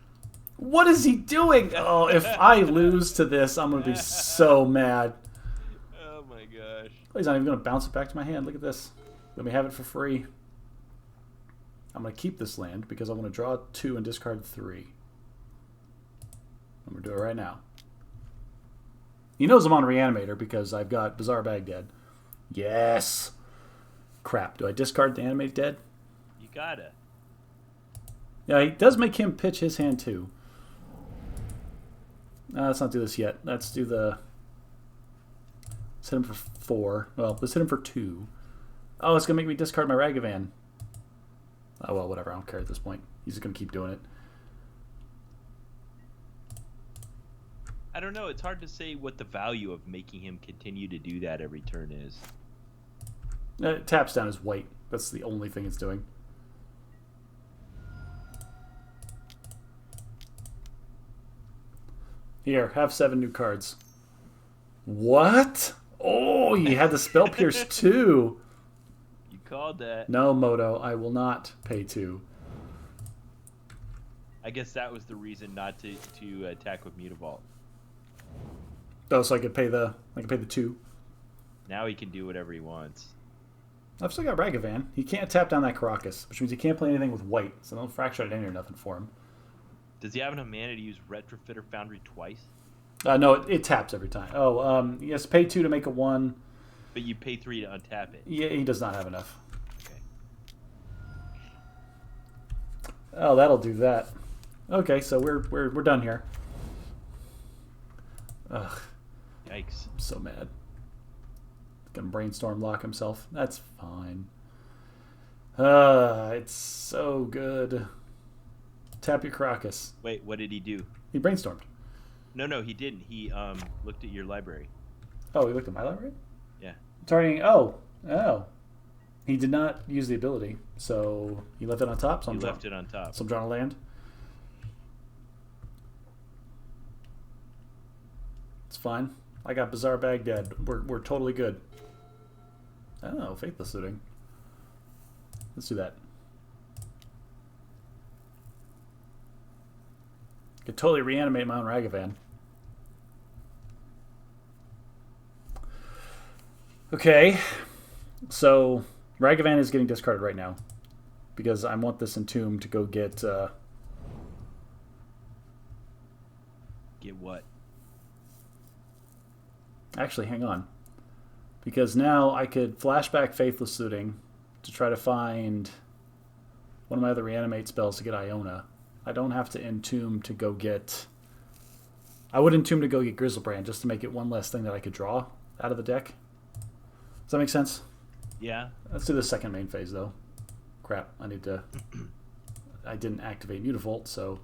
What is he doing? Oh, if I lose to this, I'm going to be so mad. Oh my gosh. Oh, he's not even going to bounce it back to my hand. Look at this. Let me have it for free. I'm going to keep this land because I want to draw 2 and discard 3. I'm going to do it right now. He knows I'm on Reanimator because I've got Bizarre Baghdad. Yes. Crap. Do I discard the Animate Dead? You gotta. Yeah, he does make him pitch his hand too. Let's not do this yet. Let's do the... Let's hit him for 4. Well, let's hit him for 2. Oh, it's going to make me discard my Ragavan. Oh, well, whatever. I don't care at this point. He's just going to keep doing it. I don't know. It's hard to say what the value of making him continue to do that every turn is. It taps down his white. That's the only thing it's doing. Here, have 7 new cards. What? Oh, you had the Spell Pierce too. You called that. No, Moto, I will not pay 2. I guess that was the reason not to attack with Mutavault. Oh, so I could pay the 2. Now he can do whatever he wants. I've still got Ragavan. He can't tap down that Caracas, which means he can't play anything with white. So no Fracture Identity or nothing for him. Does he have enough mana to use Retrofitter Foundry twice? No, it taps every time. Oh, he has to pay 2 to make a 1. But you pay 3 to untap it. Yeah, he does not have enough. Okay. Oh, that'll do that. Okay, so we're done here. Ugh. Yikes. I'm so mad. Gonna brainstorm lock himself. That's fine. It's so good. Tap your Caracas. Wait, what did he do? He brainstormed. No, he didn't. He looked at your library. Oh, he looked at my library? Yeah. Targeting. Oh. He did not use the ability, so he left it on top. So he left it on top. So I'm drawing a land. It's fine. I got Bizarre Baghdad. We're totally good. Oh, Faithless Looting. Let's do that. Could totally reanimate my own Ragavan. Okay, so Ragavan is getting discarded right now because I want this Entomb to go get... Get what? Actually, hang on. Because now I could flashback Faithless Looting to try to find one of my other reanimate spells to get Iona. I don't have to Entomb to go get... I would Entomb to go get Grizzlebrand just to make it one less thing that I could draw out of the deck. Does that make sense? Yeah. Let's do the second main phase, though. Crap, I need to... I didn't activate Mutavault, so...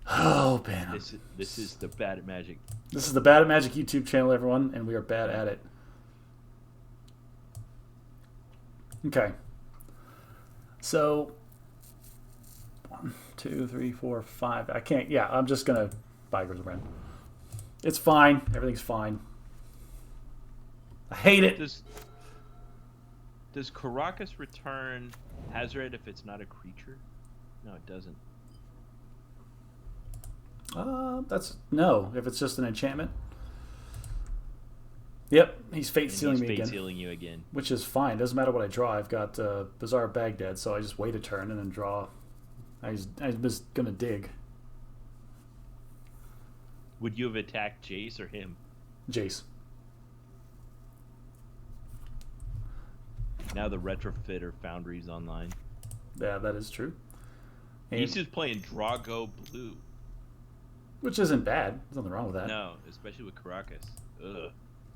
Oh, man. This is the Bad at Magic. This is the Bad at Magic YouTube channel, everyone, and we are bad at it. Okay. So, 2, 3, 4, 5. I can't. Yeah, I'm just gonna buy Grizzlebrand. It's fine. Everything's fine. I hate it. Does Caracas return Hazard if it's not a creature? No, it doesn't. That's no. If it's just an enchantment. Yep, he's fate sealing me again. Fate sealing you again, which is fine. Doesn't matter what I draw. I've got Bizarre Baghdad, so I just wait a turn and then draw. I was gonna dig. Would you have attacked Jace or him? Jace. Now the Retrofitter Foundry's online. Yeah, that is true. And he's just playing Drago Blue. Which isn't bad. There's nothing wrong with that. No, especially with Caracas. Ugh.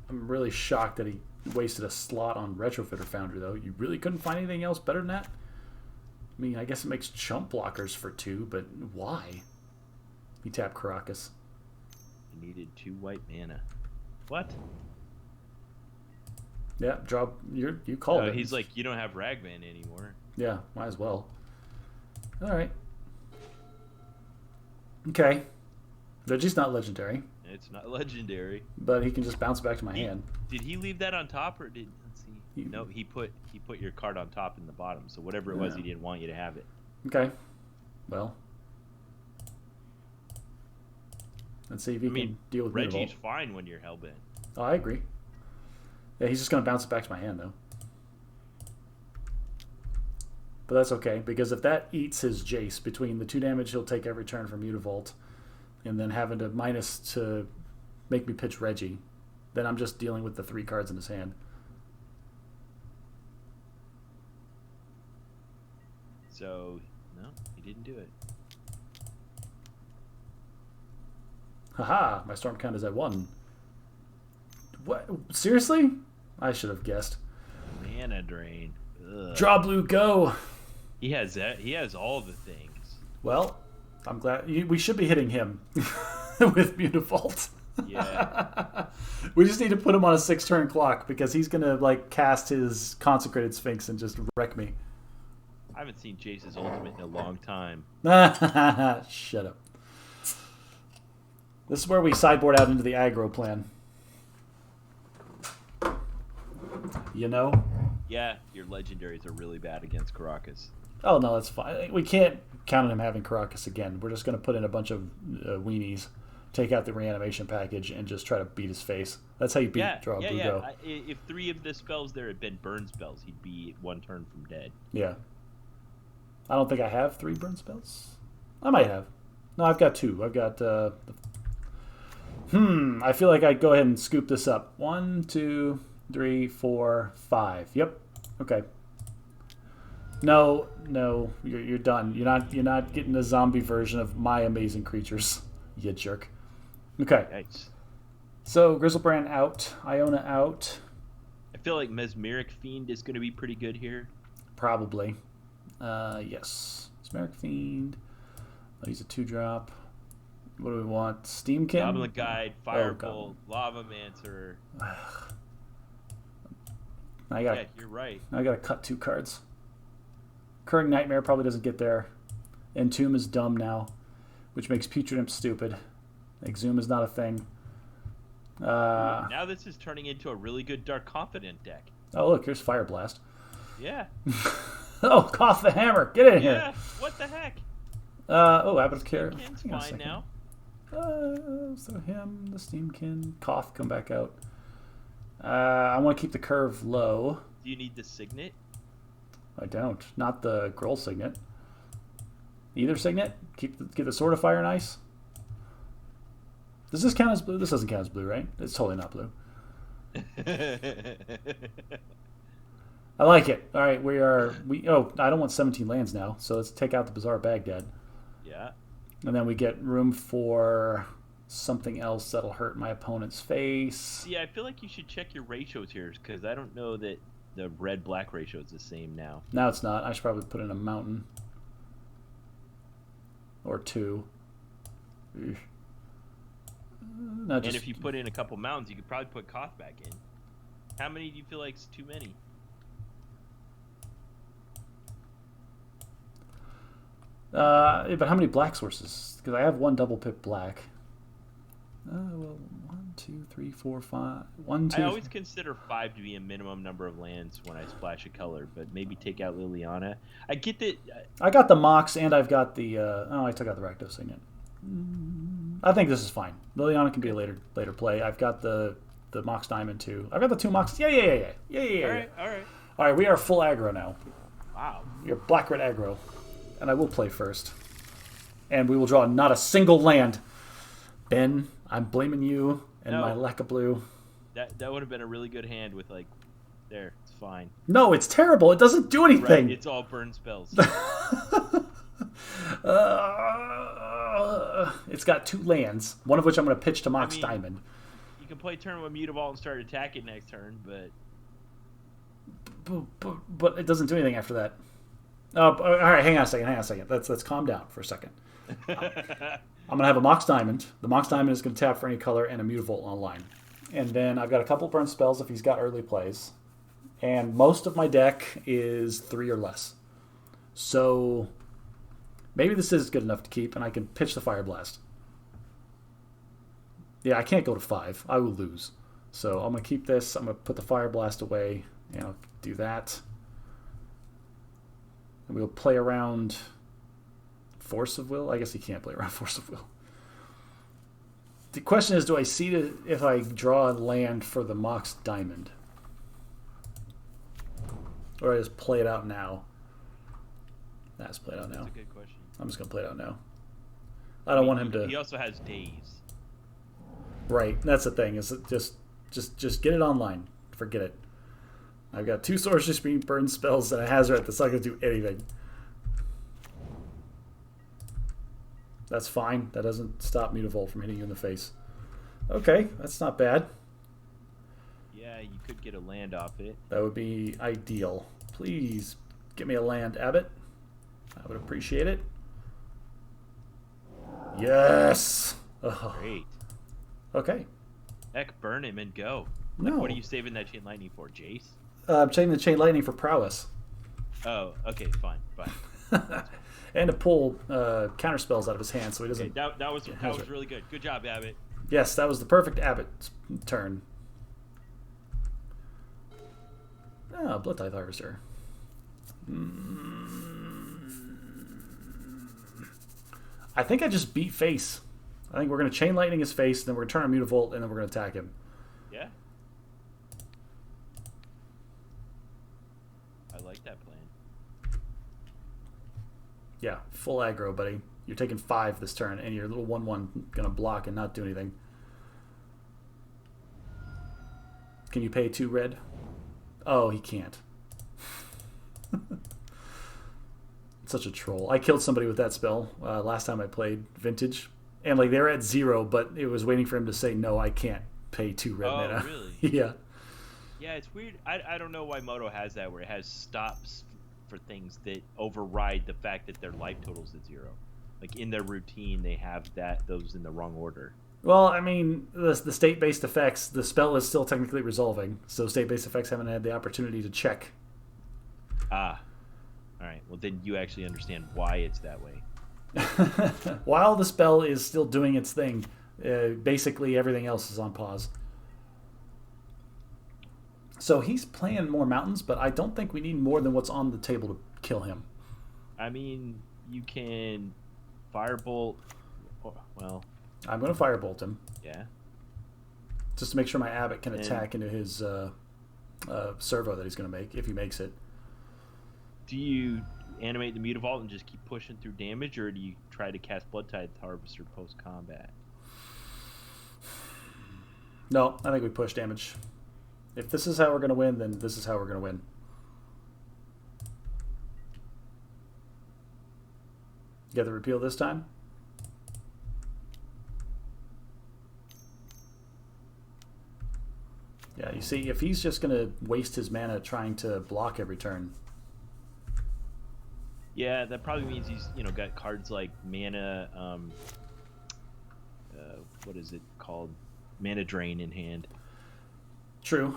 I'm really shocked that he wasted a slot on Retrofitter Foundry, though. You really couldn't find anything else better than that? I mean, I guess it makes chump blockers for 2, but why? He tapped Caracas. He needed 2 white mana. What? Yeah, draw. You called it. He's like, you don't have Ragman anymore. Yeah, might as well. All right. Okay. Reggie's not legendary. It's not legendary. But he can just bounce back to my hand. Did he leave that on top, or did? Let's see. No, he put your card on top and the bottom. So whatever it was, he didn't want you to have it. Okay. Well. Let's see if he can deal with Reggie's Mutavault. fine when you're hellbent. Oh, I agree. Yeah, he's just going to bounce it back to my hand, though. But that's okay, because if that eats his Jace, between the 2 damage he'll take every turn from Mutavault, and then having to minus to make me pitch Reggie, then I'm just dealing with the 3 cards in his hand. So, no, he didn't do it. Haha, my storm count is at 1. What? Seriously? I should have guessed. Mana drain. Ugh. Draw blue, go! He has that. He has all the things. Well, I'm glad. We should be hitting him with Mutavault. Yeah. We just need to put him on a 6-turn clock, because he's going to like cast his Consecrated Sphinx and just wreck me. I haven't seen Jace's ultimate in a long time. Shut up. This is where we sideboard out into the aggro plan. You know? Yeah, your legendaries are really bad against Caracas. Oh, no, that's fine. We can't count on him having Caracas again. We're just going to put in a bunch of weenies, take out the reanimation package, and just try to beat his face. That's how you beat Draw Blue Go. If 3 of the spells there had been burn spells, he'd be 1 turn from dead. Yeah. I don't think I have 3 burn spells. I might have. No, I've got 2. I've got... I feel like I'd go ahead and scoop this up. 1, 2, 3, 4, 5. Yep. Okay. No, you're done. You're not getting a zombie version of my amazing creatures, you jerk. Okay. Yikes. So Grizzlebrand out, Iona out. I feel like Mesmeric Fiend is going to be pretty good here. Probably. Yes. Mesmeric Fiend. Oh, he's a 2-drop. What do we want? Steamkin? Goblin Guide, Firebolt, Lava Mancer. Yeah, you're right. I gotta cut 2 cards. Recurring Nightmare probably doesn't get there. Entomb is dumb now, which makes Putrid Imp stupid. Exhume is not a thing. Now this is turning into a really good Dark Confident deck. Oh, look, here's Fire Blast. Yeah. Oh, Cough the Hammer. Get in here. Yeah, what the heck? Abbot of Care. Steamkin's fine now. So him, the Steamkin, Cough come back out. I want to keep the curve low. Do you need the Signet? I don't. Not the Groll Signet. Either Signet? Keep the Sword of Fire and Ice. Does this count as blue? This doesn't count as blue, right? It's totally not blue. I like it. All right, I don't want 17 lands now, so let's take out the Bizarre Baghdad. Yeah. And then we get room for something else that'll hurt my opponent's face. Yeah, I feel like you should check your ratios here, because I don't know that the red-black ratio is the same now. No, it's not. I should probably put in a mountain. Or 2. And if you put in a couple mountains, you could probably put Koth back in. How many do you feel like is too many? But how many black sources? Because I have one double pip black. Well, 1, 2, 3, 4, 5. 1, 2. I always consider 5 to be a minimum number of lands when I splash a color, but maybe take out Liliana. I get that. I got the Mox and I've got the. I took out the Rakdos Signet. I think this is fine. Liliana can be a later play. I've got the Mox Diamond too. I've got the 2 Moxes. Yeah. All right. We are full aggro now. Wow. You're black red aggro, and I will play first, and we will draw not a single land. Ben, I'm blaming you and my lack of blue. That would have been a really good hand with there. It's fine. No, it's terrible. It doesn't do anything. Right, it's all burn spells. It's got 2 lands, one of which I'm going to pitch to Mox Diamond. You can play turn with Mutavault and start attacking next turn, but it doesn't do anything after that. All right, hang on a second. Let's calm down for a second. I'm going to have a Mox Diamond. The Mox Diamond is going to tap for any color and a Mutavault online. And then I've got a couple burn spells if he's got early plays. And most of my deck is 3 or less. So maybe this is good enough to keep, and I can pitch the Fire Blast. Yeah, I can't go to 5. I will lose. So I'm going to keep this. I'm going to put the Fire Blast away, and I'll do that. And we'll play around Force of Will. I guess he can't play around Force of Will. The question is, do I see it if I draw a land for the Mox Diamond? Or I just play it out now? Let's play it out now. That's a good question. I'm just going to play it out now. I don't want him to... He also has days. Right. That's the thing. Is just get it online. Forget it. I've got 2 Sorcery Screen burn spells and a Hazard that's not going to do anything. That's fine. That doesn't stop Mutavault from hitting you in the face. Okay, that's not bad. Yeah, you could get a land off it. That would be ideal. Please get me a land, Abbott. I would appreciate it. Yes! Oh. Great. Okay. Heck, burn him and go. No. What are you saving that Chain Lightning for, Jace? I'm saving the Chain Lightning for prowess. Oh, okay, fine. And to pull counter spells out of his hand so he doesn't... Okay, that was really good. Good job, Abbott. Yes, that was the perfect Abbott turn. Oh, Blood Tithe Harvester. I think I just beat face. I think we're going to Chain Lightning his face, then we're going to turn on Mutavault, and then we're going to attack him. Yeah. I like that plan. Yeah, full aggro, buddy. You're taking 5 this turn, and your little 1/1 going to block and not do anything. Can you pay 2 red? Oh, he can't. Such a troll. I killed somebody with that spell last time I played Vintage. And they were at 0, but it was waiting for him to say, no, I can't pay 2 red mana. Oh, really? Yeah. Yeah, it's weird. I don't know why Moto has that, where it has stops for things that override the fact that their life total's at 0. In their routine, they have those in the wrong order. Well, I mean, the state-based effects, the spell is still technically resolving, so state-based effects haven't had the opportunity to check. Ah. All right. Well, then you actually understand why it's that way. While the spell is still doing its thing, basically everything else is on pause. So he's playing more mountains, but I don't think we need more than what's on the table to kill him. I mean, you can firebolt. Well, I'm going to firebolt him. Yeah. Just to make sure my Abbott can attack into his servo that he's going to make, if he makes it. Do you animate the Mutavault and just keep pushing through damage, or do you try to cast Blood Tithe Harvester post-combat? No, I think we push damage. If this is how we're going to win, then this is how we're going to win. You got the repeal this time? Yeah, you see, if he's just going to waste his mana trying to block every turn. Yeah, that probably means he's got cards like mana. What is it called? Mana Drain in hand. True.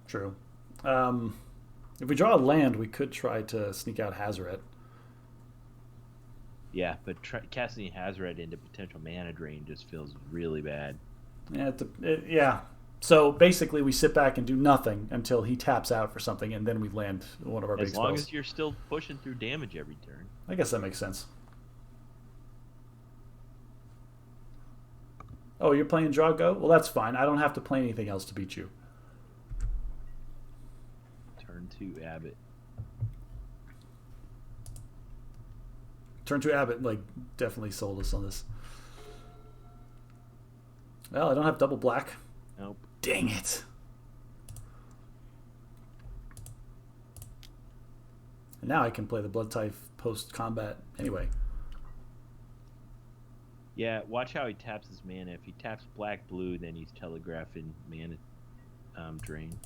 If we draw a land, we could try to sneak out Hazoret. Yeah, but casting Hazoret into potential mana drain just feels really bad. Yeah. So basically, we sit back and do nothing until he taps out for something, and then we land one of our big As long spells. as you're still pushing through damage every turn. I guess that makes sense. Oh, you're playing Draw Go? Well, that's fine. I don't have to play anything else to beat you. Turn 2 Abbott. Turn 2 Abbott, like, definitely sold us on this. Well, I don't have double black. Nope. Dang it. And now I can play the Blood Type post-combat anyway. Yeah, watch how he taps his mana. If he taps black-blue, then he's telegraphing mana drain.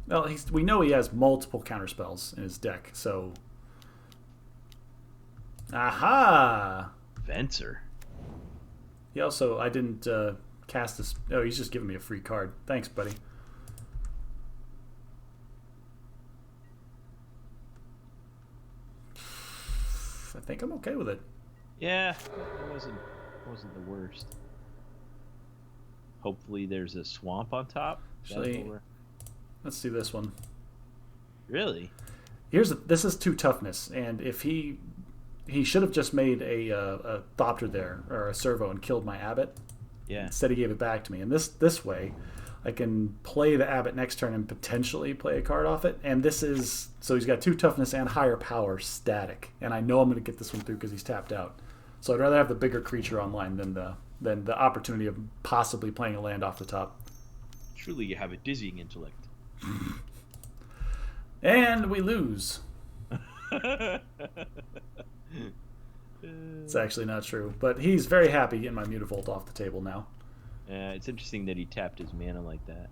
Well, we know he has multiple counterspells in his deck, so... Aha! Venser. He also... I didn't cast this... Oh, he's just giving me a free card. Thanks, buddy. I think I'm okay with it. Yeah, it wasn't the worst. Hopefully there's a swamp on top. Actually, let's do this one. Really? This is 2 toughness, and if he should have just made a Thopter there, or a Servo, and killed my Abbott. Yeah. Instead he gave it back to me. And this way, I can play the Abbott next turn and potentially play a card off it. And this is... So he's got 2 toughness and higher power static. And I know I'm going to get this one through because he's tapped out. So I'd rather have the bigger creature online than the opportunity of possibly playing a land off the top. Truly, you have a dizzying intellect. And we lose. It's actually not true. But he's very happy getting my Mutavault off the table now. It's interesting that he tapped his mana like that.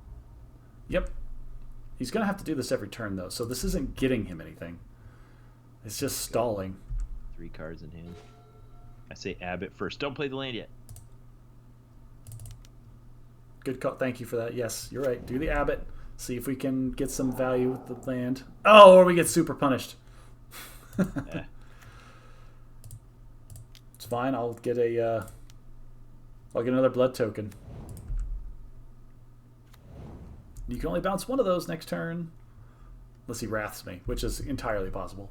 Yep. He's going to have to do this every turn, though. So this isn't getting him anything. It's just stalling. 3 cards in hand. I say Abbott first. Don't play the land yet. Good call. Thank you for that. Yes, you're right. Do the Abbott. See if we can get some value with the land. Oh, or we get super punished. Yeah. It's fine. I'll get another blood token. You can only bounce one of those next turn. Unless he wraths me, which is entirely possible.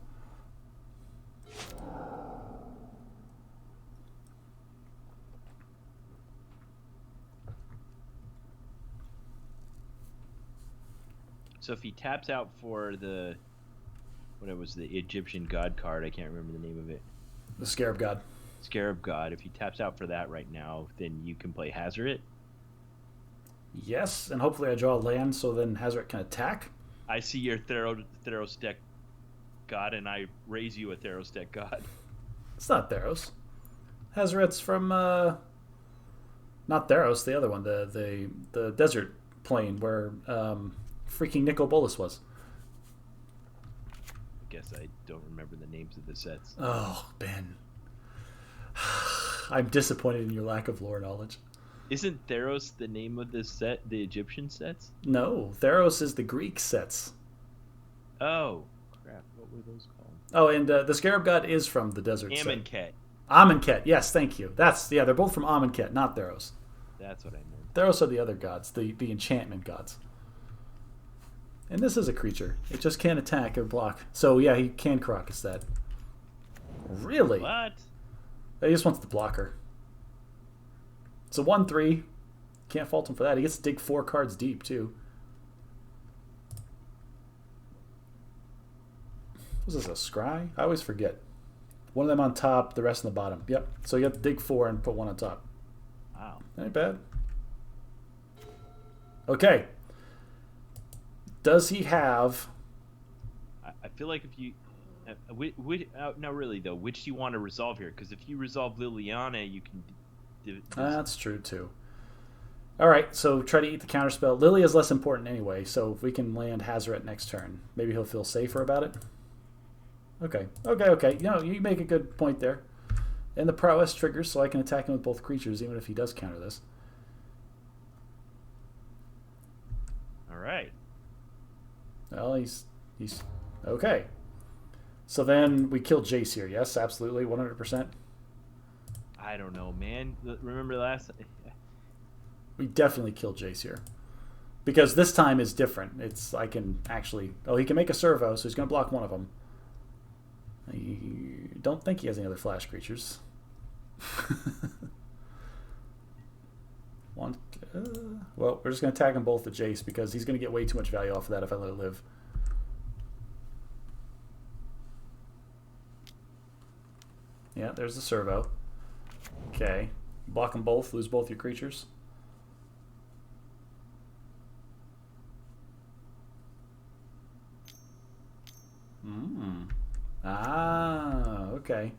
So if he taps out for the... What it was, the Egyptian god card, I can't remember the name of it. The Scarab God. Scarab God. If he taps out for that right now, then you can play Hazoret. Yes, and hopefully I draw a land so then Hazoret can attack. I see your Theros deck god, and I raise you a Theros deck god. It's not Theros. Hazoret's from not Theros, the other one, the desert plane where freaking Nicol Bolas was. I guess I don't remember the names of the sets. Oh, Ben. I'm disappointed in your lack of lore knowledge. Isn't Theros the name of this set, the Egyptian sets? No, Theros is the Greek sets. Oh, crap. What were those called? Oh, and the Scarab God is from the desert set. Amonkhet. Amonkhet, yes, thank you. They're both from Amonkhet, not Theros. That's what I meant. Theros are the other gods, the enchantment gods. And this is a creature. It just can't attack or block. So, yeah, he can Crocus that. Really? What? He just wants the blocker. It's a 1/3. Can't fault him for that. He gets to dig 4 cards deep, too. Was this a scry? I always forget. One of them on top, the rest on the bottom. Yep. So you have to dig 4 and put 1 on top. Wow. Ain't bad. Okay. Does he have... I feel like if you... no, really, though. Which do you want to resolve here? Because if you resolve Liliana, you can... That's true, too. Alright, so try to eat the counterspell. Lily is less important anyway, so if we can land Hazoret next turn, maybe he'll feel safer about it. Okay. You make a good point there. And the prowess triggers, so I can attack him with both creatures, even if he does counter this. All right. Well, he's okay. So then we kill Jace here. Yes, absolutely, 100%. I don't know, man. Remember last? We definitely kill Jace here. Because this time is different. It's I can actually... Oh, he can make a servo, so he's going to block one of them. I don't think he has any other flash creatures. Well, we're just going to tag them both to Jace because he's going to get way too much value off of that if I let it live. Yeah, there's the servo. Okay. Block them both, lose both your creatures. Ah, okay.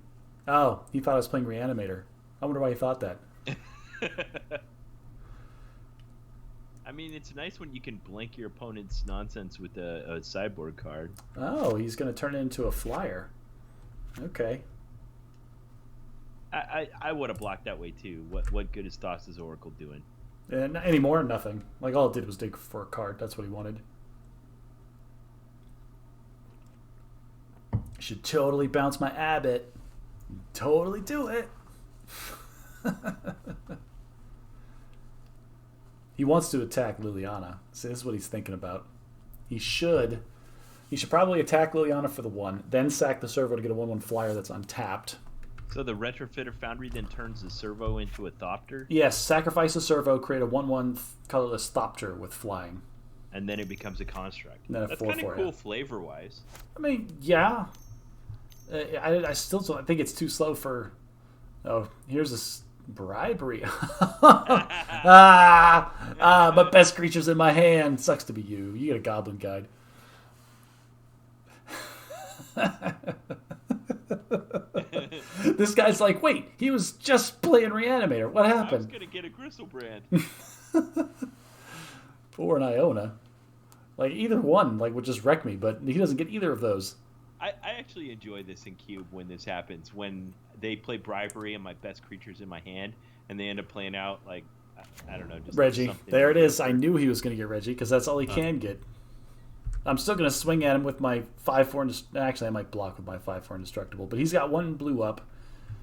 Oh, he thought I was playing Reanimator. I wonder why he thought that. I mean, it's nice when you can blank your opponent's nonsense with a sideboard card. Oh, he's going to turn it into a flyer. Okay. I would have blocked that way too. What good is Thassa's Oracle doing? Anymore, nothing. Like, all it did was dig for a card. That's what he wanted. Should totally bounce my Abbott. Totally do it. He wants to attack Liliana. So this is what he's thinking about. He should probably attack Liliana for the 1, then sack the servo to get a 1/1 flyer that's untapped. So the Retrofitter Foundry then turns the servo into a Thopter? Yes, sacrifice a servo, create a 1/1 colorless Thopter with flying. And then it becomes a construct. That's kind of cool flavor-wise. I mean, yeah. I still don't think it's too slow for... Oh, here's a bribery. My best creature's in my hand. Sucks to be you. You get a Goblin Guide. This guy's like, wait, he was just playing Reanimator. What happened? I was going to get a Gristlebrand. Or an Iona. Like, either one would just wreck me, but he doesn't get either of those. I actually enjoy this in Cube when this happens. When they play Bribery and my best creature's in my hand, and they end up playing out, like, I don't know. Just Reggie. There it is. I knew he was going to get Reggie, because that's all he can get. I'm still going to swing at him with my 5/4... Actually, I might block with my 5/4 Indestructible, but he's got 1 blue up,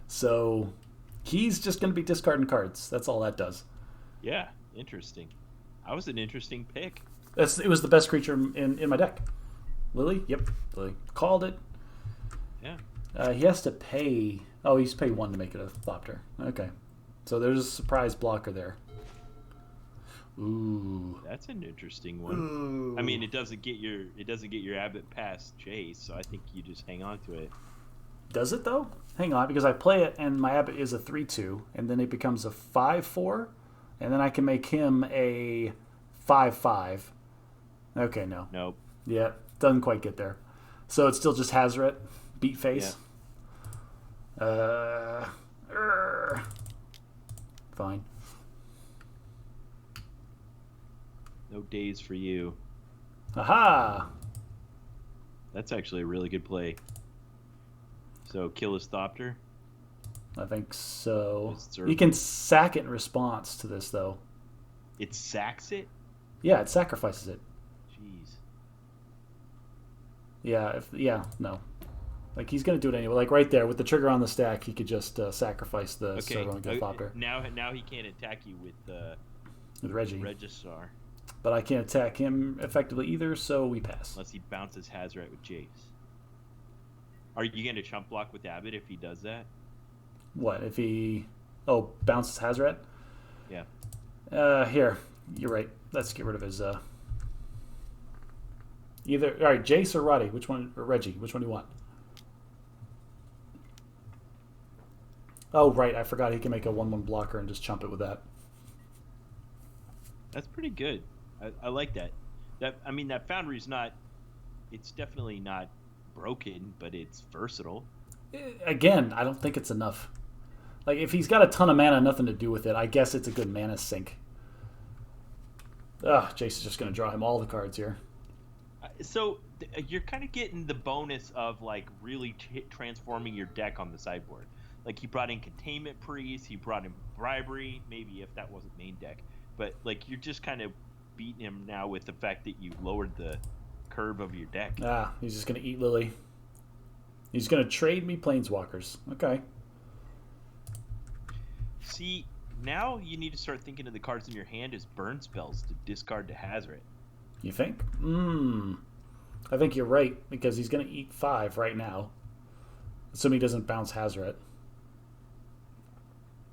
so he's just going to be discarding cards. That's all that does. Yeah, interesting. That was an interesting pick. It was the best creature in my deck. Lily? Yep, Lily. Called it. Yeah. He has to pay... Oh, he's paid 1 to make it a Thopter. Okay. So there's a surprise blocker there. Ooh. That's an interesting one. Ooh. I mean, it doesn't get your Abbott past Jace, so I think you just hang on to it. Does it, though? Hang on, because I play it, and my Abbott is a 3/2, and then it becomes a 5/4, and then I can make him a 5/5. Okay, no. Nope. Yeah, doesn't quite get there. So it's still just Hazoret, beat face. Yeah. Fine. No days for you. Aha! That's actually a really good play. So kill his Thopter? I think so. You can sack it in response to this, though. It sacks it? Yeah, it sacrifices it. Jeez. Yeah, no. Like, he's going to do it anyway. Like, right there, with the trigger on the stack, he could just sacrifice the servo and get Thopter. Now he can't attack you with Reggie. Registar. But I can't attack him effectively either, so we pass. Unless he bounces Hazoret with Jace. Are you going to chump block with Abbott if he does that? What, if he... Oh, bounces Hazoret? Yeah. Here. You're right. Let's get rid of his... Either... All right, Jace or Roddy? Which one? Or Reggie? Which one do you want? Oh, right. I forgot he can make a 1/1 blocker and just chump it with that. That's pretty good. I like that. That Foundry's not... It's definitely not broken, but it's versatile. Again, I don't think it's enough. Like, if he's got a ton of mana, nothing to do with it, I guess it's a good mana sink. Ugh, Jace is just going to draw him all the cards here. So you're kind of getting the bonus of, like, really transforming your deck on the sideboard. Like, he brought in Containment Priest, he brought in Bribery, maybe if that wasn't main deck. But, like, you're just kind of beating him now with the fact that you lowered the curve of your deck. He's just going to eat Lily. He's going to trade me Planeswalkers. Okay. See, now you need to start thinking of the cards in your hand as burn spells to discard to Hazret. You think? I think you're right, because he's going to eat 5 right now. Assuming he doesn't bounce Hazret.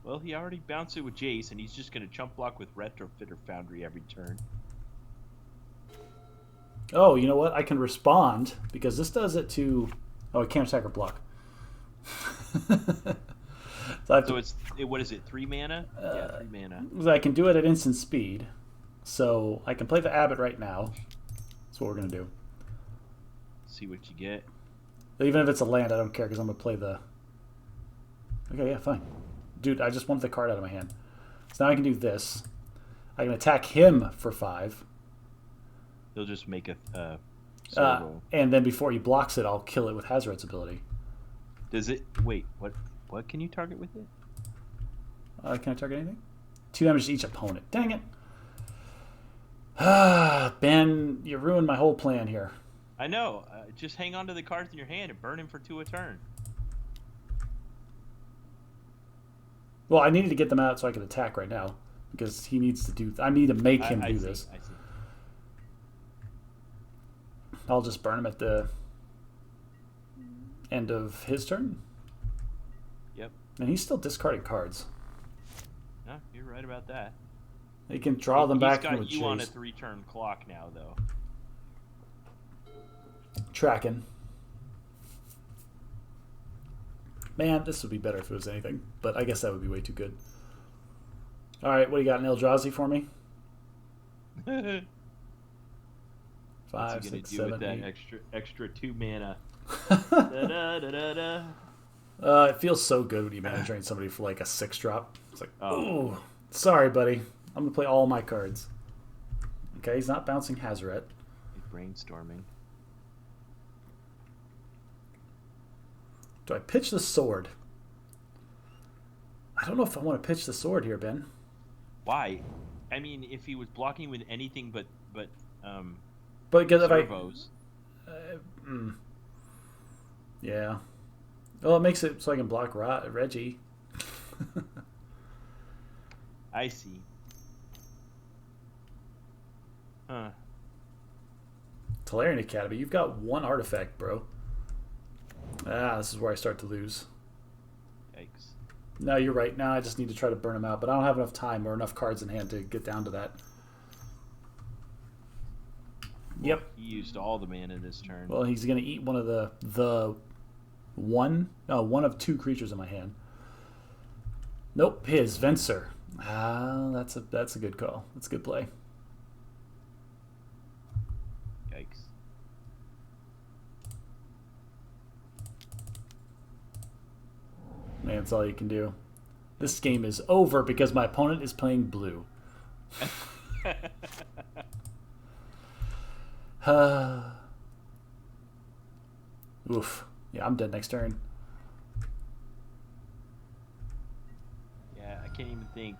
Well, he already bounced it with Jace, and he's just going to chump block with Retrofit or Foundry every turn. Oh, you know what? I can respond, because this does it to... Oh, I can't attack or block. So what is it, 3 mana? Yeah, 3 mana. I can do it at instant speed. So I can play the Abbot right now. That's what we're going to do. See what you get. Even if it's a land, I don't care, because I'm going to play the... Okay, yeah, fine. Dude, I just wanted the card out of my hand. So now I can do this. I can attack him for 5. He'll just make a and then before he blocks it, I'll kill it with Hazret's ability. Does it... Wait, what can you target with it? Can I target anything? 2 damage to each opponent. Dang it. Ben, you ruined my whole plan here. I know. Just hang on to the cards in your hand and burn him for 2 a turn. Well, I needed to get them out so I could attack right now. Because he needs to do... I need to make him do this. I see. I'll just burn him at the end of his turn. Yep. And he's still discarding cards. No, you're right about that. He can draw them back from with He's got you Chase. on a 3-turn clock now, though. Tracking. Man, this would be better if it was anything. But I guess that would be way too good. Alright, what do you got in Eldrazi for me? 5, What's he 6, gonna 7, do 8. with that extra 2 mana? It feels so good when you mana drain somebody for like a 6-drop. It's like, oh, sorry, buddy. I'm going to play all my cards. Okay, he's not bouncing Hazret. Brainstorming. Do I pitch the sword? I don't know if I want to pitch the sword here, Ben. Why? I mean, if he was blocking with anything but because if servos. Yeah. Well, it makes it so I can block Reggie. I see. Huh. Tolarian Academy, you've got 1 artifact, bro. This is where I start to lose. Yikes. No, you're right. Now I just need to try to burn him out, but I don't have enough time or enough cards in hand to get down to that. Yep. He used all the mana this turn. Well, he's going to eat one of one of 2 creatures in my hand. Nope, his Venser. That's a good call. That's a good play. Yikes. Man, that's all you can do. This game is over because my opponent is playing blue. Oof. Yeah, I'm dead next turn. Yeah, I can't even think.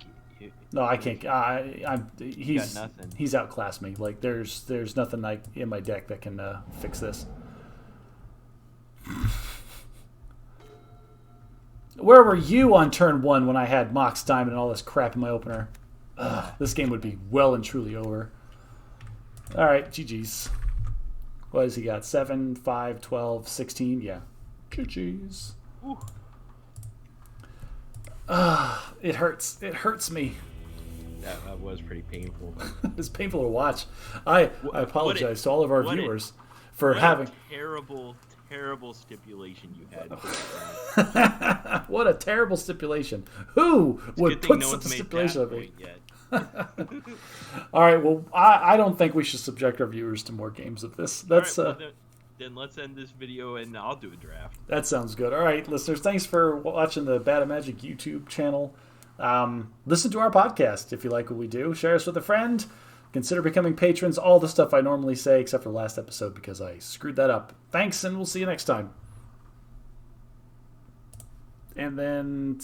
No, I can't. He's got nothing. He's outclassed me. Like there's nothing in my deck that can fix this. Where were you on turn 1 when I had Mox Diamond and all this crap in my opener? This game would be well and truly over. All right, GG's. What has he got? 7, 5, 12, 16? Yeah. GG's. It hurts. It hurts me. That was pretty painful. It's painful to watch. I apologize to all of our viewers for having... terrible stipulation you had. What a terrible stipulation. Who would put such a stipulation on me? All right, well, I don't think we should subject our viewers to more games of this. That's then let's end this video and I'll do a draft. That sounds good. All right, listeners, thanks for watching the Bad of Magic YouTube channel. Listen to our podcast if you like what we do. Share us with a friend. Consider becoming patrons. All the stuff I normally say, except for the last episode because I screwed that up. Thanks, and we'll see you next time. And then...